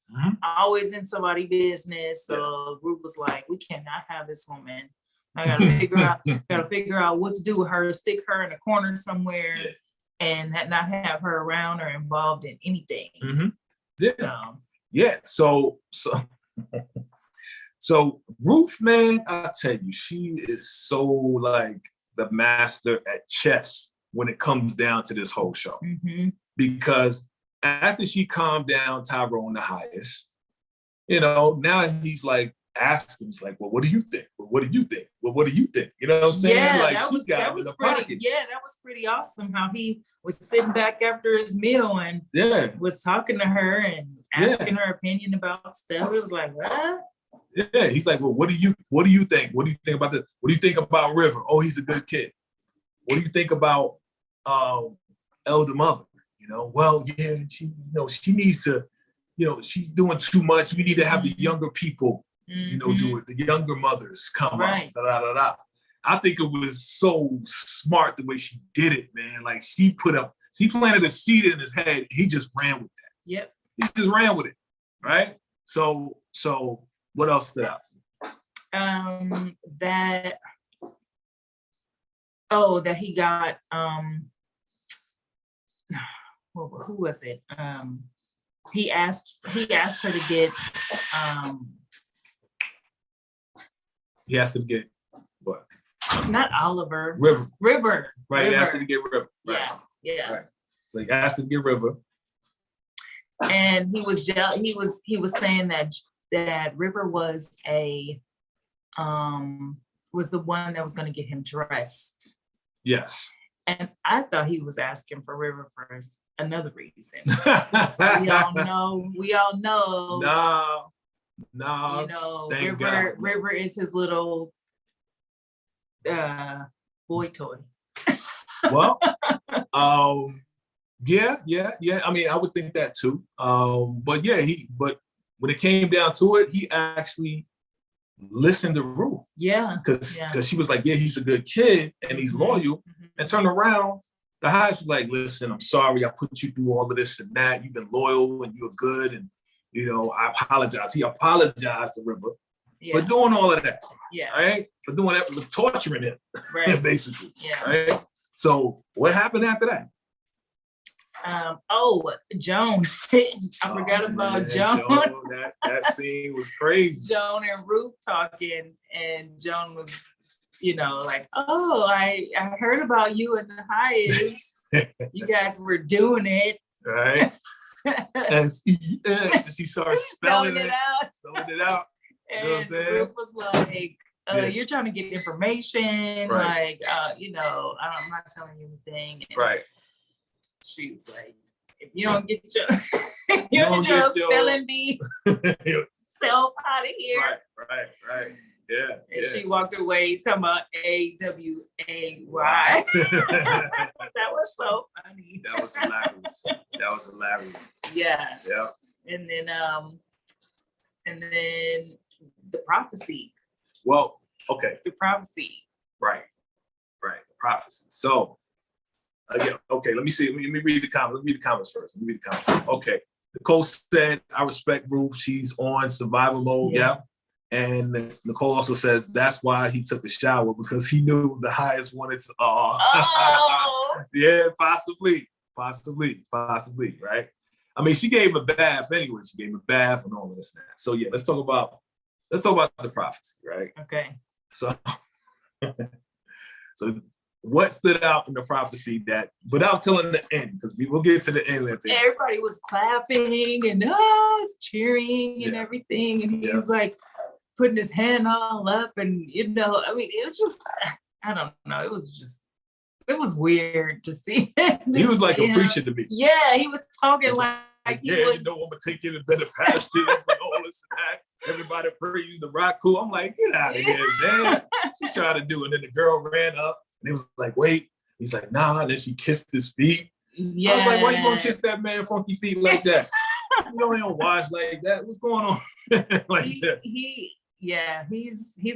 always in somebody's business. So Ruth was like, we cannot have this woman. I gotta figure out what to do with her, stick her in a corner somewhere and not have her around or involved in anything. Mm-hmm. Yeah. So Ruth, man, I tell you, she is so like the master at chess when it comes down to this whole show. Mm-hmm. Because after she calmed down Tyrone the highest, now he's like asking, he's like, well, what do you think? Well, what do you think? Well, what do you think? You know what I'm saying? Yeah, like that was pretty, that was pretty awesome how he was sitting back after his meal and was talking to her and asking her opinion about stuff. It was like, what? Yeah, he's like, well, what do you think? What do you think about this? What do you think about River? Oh, he's a good kid. What do you think about elder mother? Well, yeah, she needs to, she's doing too much. We need to have the younger people, do it. The younger mothers come out. I think it was so smart the way she did it, man. Like she put up She planted a seed in his head. He just ran with that. Yep. He just ran with it, right? So what else stood out to you? That he got who was it? He asked her to get He asked him to get what? Not Oliver. River. Right. River. He asked him to get River. Right. Yeah. Right. So he asked him to get River. And he was saying that River was was the one that was going to get him dressed. Yes. And I thought he was asking for River for another reason. So we all know. No. You know, God. River is his little boy toy. Well, yeah. I mean, I would think that too. But when it came down to it, he actually listened to Ruth. Yeah. Because she was like, yeah, he's a good kid and he's loyal. And turned around, the highest was like, listen, I'm sorry, I put you through all of this and that. You've been loyal and you're good. And, I apologize. He apologized to River for doing all of that. Yeah. Right? For doing that, for torturing him. Right. Basically. Yeah. Right? So what happened after that? Joan. I forgot about Joan. That scene was crazy. Joan and Ruth talking, and Joan was, like, oh, I heard about you and the highest. You guys were doing it. Right. And she started spelling it out. And Ruth was like, you're trying to get information. Right. Like, I'm not telling you anything. And right. She was like, if you don't get your spelling bee self out of here. Right. Yeah. And she walked away talking about AWAY. That was so funny. That was hilarious. Yeah. Yeah. And then the prophecy. Well, okay. The prophecy. Right. The prophecy. So again, okay, let me read the comments first. Okay. Nicole said, I respect Ruth. She's on survival mode. Yeah. And Nicole also says that's why he took a shower, because he knew the highest wanted to. Yeah, possibly, right? I mean, she gave him a bath anyway. She gave him a bath and all of this and that. So yeah, let's talk about the prophecy, right? Okay. So what stood out in the prophecy that, without telling the end, because we will get to the end at the end. Everybody was clapping and cheering and everything, and he was like putting his hand all up, and I mean, it was just, I don't know, it was weird to see him. He was like a preacher to me. Yeah, he was talking like he was, I'm gonna take you to better pastures and all this and that. Everybody praise the rock cool. I'm like, get out of here, man. She tried to do it, and then the girl ran up, and he was like, wait. He's like, nah. And then she kissed his feet. Yeah. I was like, why you gonna kiss that man funky feet like that? You don't wash like that. What's going on? He's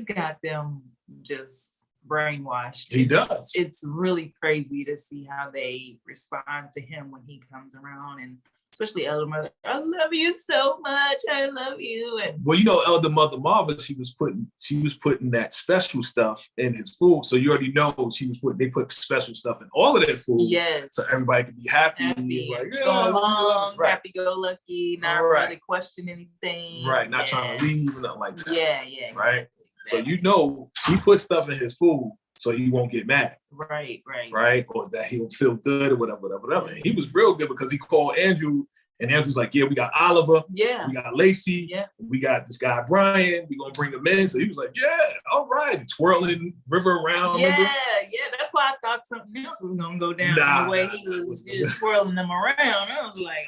got them just brainwashed. He does. It's really crazy to see how they respond to him when he comes around, and especially Elder Mother. I love you so much. I love you. And well, Elder Mother Marva, she was putting that special stuff in his food. So you already know they put special stuff in all of their food. Yes. So everybody can be happy. Like, go along, happy go lucky, not really question anything. Right. Not trying to leave, nothing like that. Yeah. Right. Exactly. So she put stuff in his food so he won't get mad. Right. Or that he'll feel good or whatever. And he was real good because he called Andrew, and Andrew's like, yeah, we got Oliver. Yeah. We got Lacey. Yeah. We got this guy, Brian. We're going to bring them in. So he was like, yeah, all right. And twirling River around. Yeah. That's why I thought something else was going to go down the way he was twirling them around. I was like,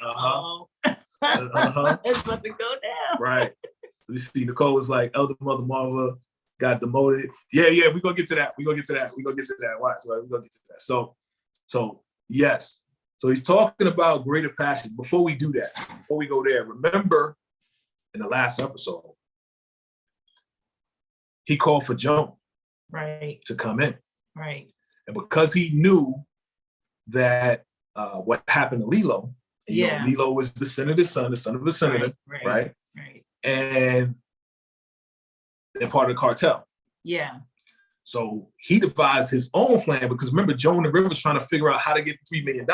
it's about to go down. Right. You see, Nicole was like, Elder Mother Marva got demoted. Yeah, we're gonna get to that. Watch, right? We're gonna get to that. So yes. So he's talking about greater passion. Before we do that, before we go there, remember in the last episode, he called for Joan to come in. Right. And because he knew that what happened to Lilo. And, you know, Lilo was the senator's son, the son of a senator, right? And they're part of the cartel. Yeah. So he devised his own plan because remember, Joan and River was trying to figure out how to get $3 million.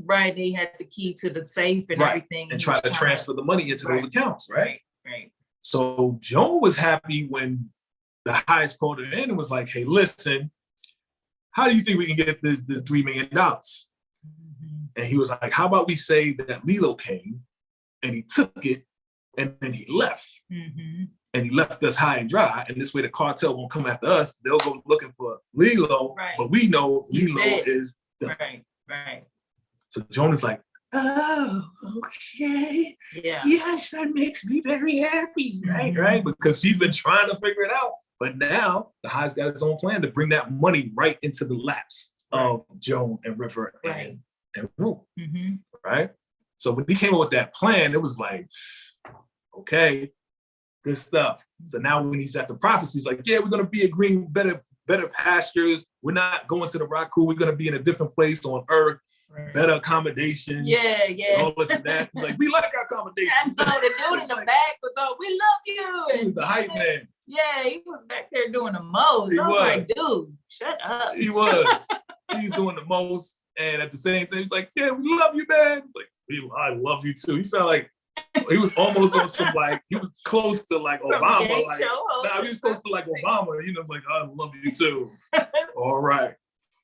Right. They had the key to the safe and everything. And try to transfer the money into those accounts, right? So Joan was happy when the highest called her in and was like, hey, listen, how do you think we can get the $3 million? And he was like, how about we say that Lilo came and he took it and then he left. And he left us high and dry. And this way the cartel won't come after us. They'll go looking for Lilo, but we know Lilo is the So Joan is like, oh, okay. Yes, that makes me very happy, right? Because she's been trying to figure it out. But now the high's got his own plan to bring that money right into the laps of Joan and River and Rue, right? So when he came up with that plan, it was like, okay, good stuff. So now when he's at the prophecy, he's like, yeah, we're gonna be a green, better pastures. We're not going to the Raku. We're gonna be in a different place on Earth. Better accommodations. All this and that. He's like, we like our accommodations. And so the dude in the back was all, we love you. He was the hype man. Yeah, he was back there doing the most. I was like, dude, shut up. He was. He was doing the most. And at the same time, he's like, yeah, we love you, man. Like, I love you too. He sounded like he was almost on some like, he was close to like Obama. Like, he was close to like Obama, you know, like, I love you too. All right.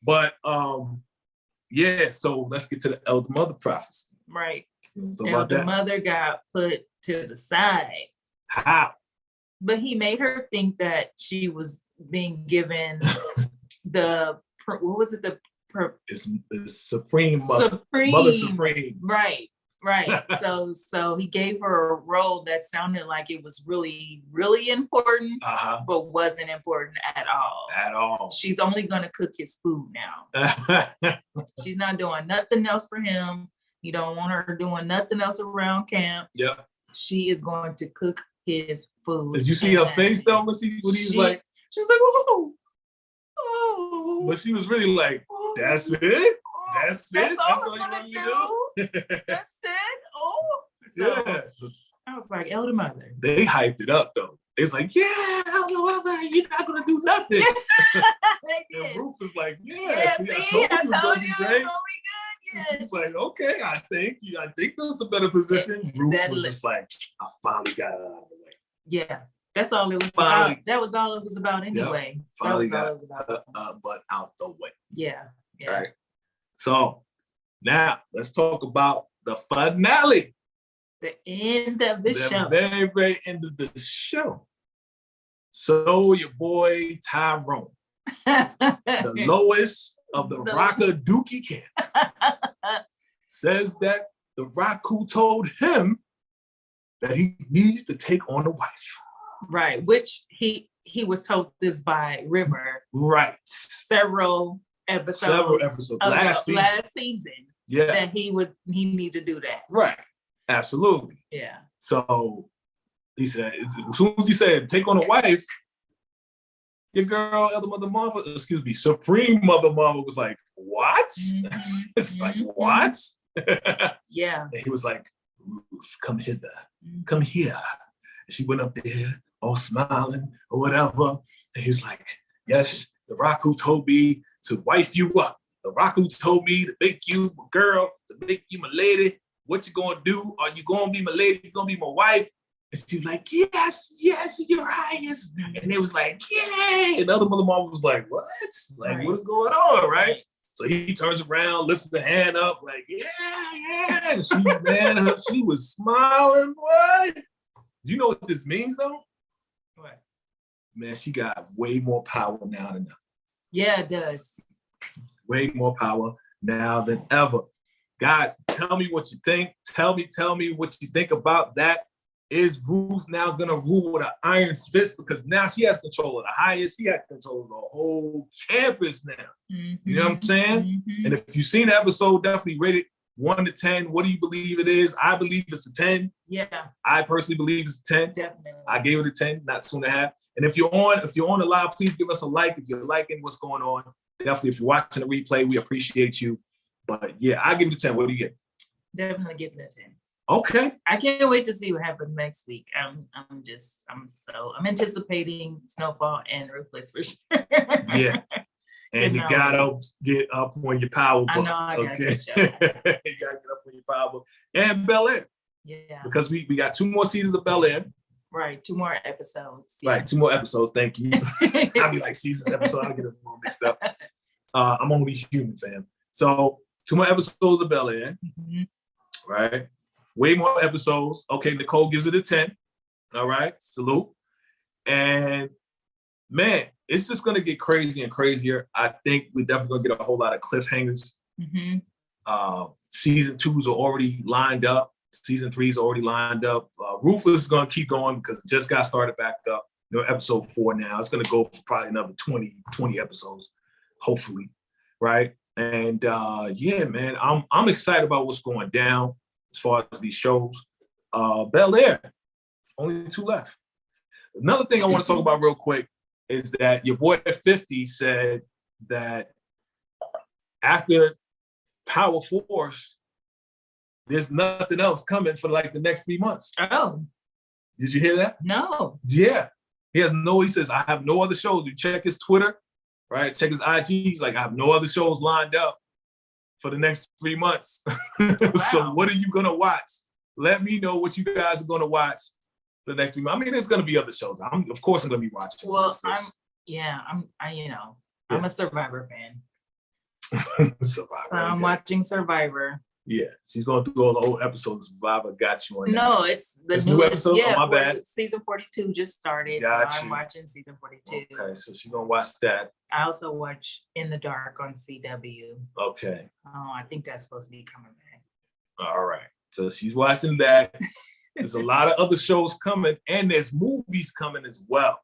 But yeah, so let's get to the elder mother prophecy. Right. Elder mother got put to the side. How? But he made her think that she was being given what was it? It's Supreme Mother. Mother Supreme. Right. So he gave her a role that sounded like it was really, really important, but wasn't important at all. At all. She's only going to cook his food now. She's not doing nothing else for him. You don't want her doing nothing else around camp. Yep. She is going to cook his food. Did you see her face though when he was like? She was like, oh. But she was really like, that's it. That's all I'm gonna do. That's it. Oh, so I was like, elder mother. They hyped it up though. It was like, yeah, elder mother, you're not gonna do nothing. And Ruth was like, I told you it's gonna be great. Yeah. She was like, okay, I think that's a better position. Ruth was just like, I finally got it out of the way. Yeah. That's all it was about. That was all it was about anyway. Yep. Finally got but out the way. Yeah. Right. So now let's talk about the finale. The end of the show. The very, very end of the show. So your boy Tyrone, the lowest of the Raka Dookie camp, says that the Raku told him that he needs to take on a wife. Right, which he was told this by River. Right. Several episodes last season. Yeah. That he need to do that. Right. Absolutely. Yeah. So he said, as soon as he said take on a wife, your girl, Elder Mother Marvel, Supreme Mother Marvel was like, what? It's like, what? Yeah. And he was like, Ruth, come hither. Come here. And she went up there, all smiling or whatever. And he was like, yes, the Raku told me to wife you up. The Raku told me to make you my girl, to make you my lady. What you gonna do? Are you gonna be my lady? You gonna be my wife? And she was like, yes, your highness. And they was like, yay. And the other Mother Marvel was like, what? Like, what is going on, right? So he turns around, lifts the hand up, like, yeah. And she was smiling, boy. Do you know what this means, though? What? Man, she got way more power now than ever. Yeah, it does. Way more power now than ever. Guys, tell me what you think. Tell me what you think about that. Is Ruth now gonna rule with an iron fist? Because now she has control of the highest. She has control of the whole campus now. You know what I'm saying? And if you've seen the episode, definitely rate it 1 to 10. What do you believe it is? I believe it's a 10. Yeah. I personally believe it's a 10. Definitely. I gave it a 10, not 2.5. And if you're on the live, please give us a like if you're liking what's going on. Definitely, if you're watching the replay, we appreciate you. But yeah, I give it a 10. What do you get? definitely give it a 10. Okay. I can't wait to see what happens next week. I'm anticipating Snowfall and Ruthless for sure. Yeah. And you gotta get up on your power book. I know I gotta okay. catch up. You gotta get up on your power book. And Bel-Air. Yeah. Because we got 2 more seasons of Bel-Air. Right, 2 more episodes. Yeah. Right, 2 more episodes. Thank you. I'll be like seasons, episode. I'll get it all mixed up. I'm only human, fam. So 2 more episodes of Bel-Air. Right. Way more episodes. Okay, Nicole gives it a 10. All right, salute. And man, it's just gonna get crazy and crazier. I think we're definitely gonna get a whole lot of cliffhangers. Season 2s are already lined up. Season 3's already lined up. Ruthless is gonna keep going because it just got started back up. Episode 4 now. It's gonna go for probably another 20 episodes, hopefully. Right. And yeah, man, I'm excited about what's going down as far as these shows. Bel-Air, only 2 left. Another thing I want to talk about real quick is that your boy 50 said that after Power Force, there's nothing else coming for like the next 3 months. Oh. Did you hear that? No. Yeah. He says, I have no other shows. You check his Twitter, right? Check his IG. He's like, I have no other shows lined up for the next 3 months. Wow. So what are you going to watch? Let me know what you guys are going to watch for the next 3 months. I mean, there's going to be other shows. Of course, I'm going to be watching. Well, I'm a Survivor fan. Survivor. So I'm watching Survivor. Yeah, she's going through all the old episodes of Survivor. Got you on that. No, it's the new episode. Yeah, my bad. Season 42 just started. Got so you. I'm watching season 42. Okay, so she's going to watch that. I also watch In the Dark on CW. Okay. Oh, I think that's supposed to be coming back. All right. So she's watching that. There's a lot of other shows coming, and there's movies coming as well.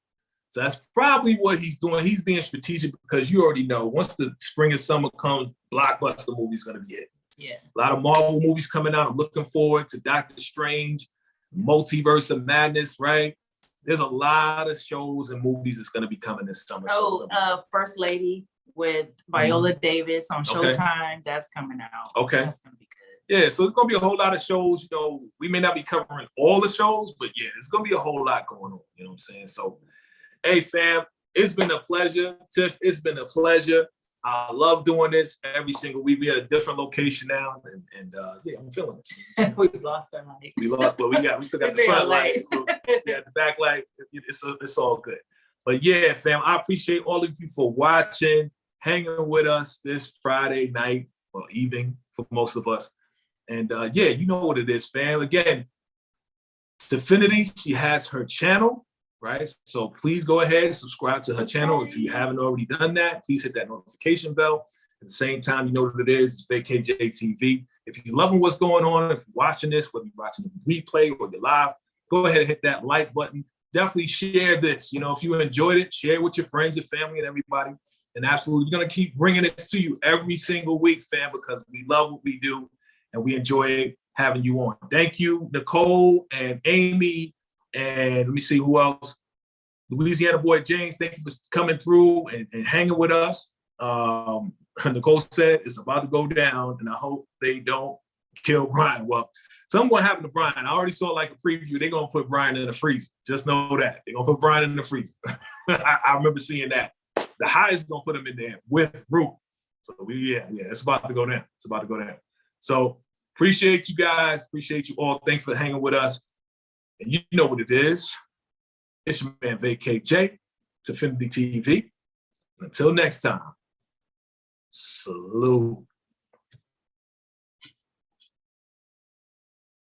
So that's probably what he's doing. He's being strategic because you already know once the spring and summer comes, blockbuster movie's going to be it. Yeah. A lot of Marvel movies coming out. I'm looking forward to Doctor Strange, Multiverse of Madness, right? There's a lot of shows and movies that's going to be coming this summer. First Lady with Viola Davis on Showtime. That's coming out. Okay. That's going to be good. Yeah, so it's going to be a whole lot of shows. We may not be covering all the shows, but yeah, there's going to be a whole lot going on. You know what I'm saying? So, hey, fam, it's been a pleasure. Tiff, it's been a pleasure. I love doing this every single week. We at a different location now, and yeah, I'm feeling it. We've lost our light. We still got the front light. We got the back light. It's all good. But yeah, fam, I appreciate all of you for watching, hanging with us this Friday night or evening for most of us. And yeah, you know what it is, fam. Again, Definity, she has her channel. Right. So please go ahead and subscribe to her channel. If you haven't already done that, please hit that notification bell. At the same time, you know what it is, it's VACAYJTV. If you're loving what's going on, if you're watching this, whether you're watching the replay or you're live, go ahead and hit that like button. Definitely share this. If you enjoyed it, share it with your friends, your family, and everybody. And absolutely, we're going to keep bringing it to you every single week, fam, because we love what we do and we enjoy having you on. Thank you, Nicole and Amy. And let me see who else. Louisiana boy James, thank you for coming through and hanging with us. Nicole said it's about to go down, and I hope they don't kill Brian. Well, something going to happen to Brian. I already saw like a preview. They're going to put Brian in the freezer. Just know that. They're going to put Brian in the freezer. I remember seeing that. The High's going to put him in there with Root. So yeah, it's about to go down. It's about to go down. So appreciate you guys. Appreciate you all. Thanks for hanging with us. And you know what it is. It's your man, VACAYJ, Definity TV. Until next time, salute.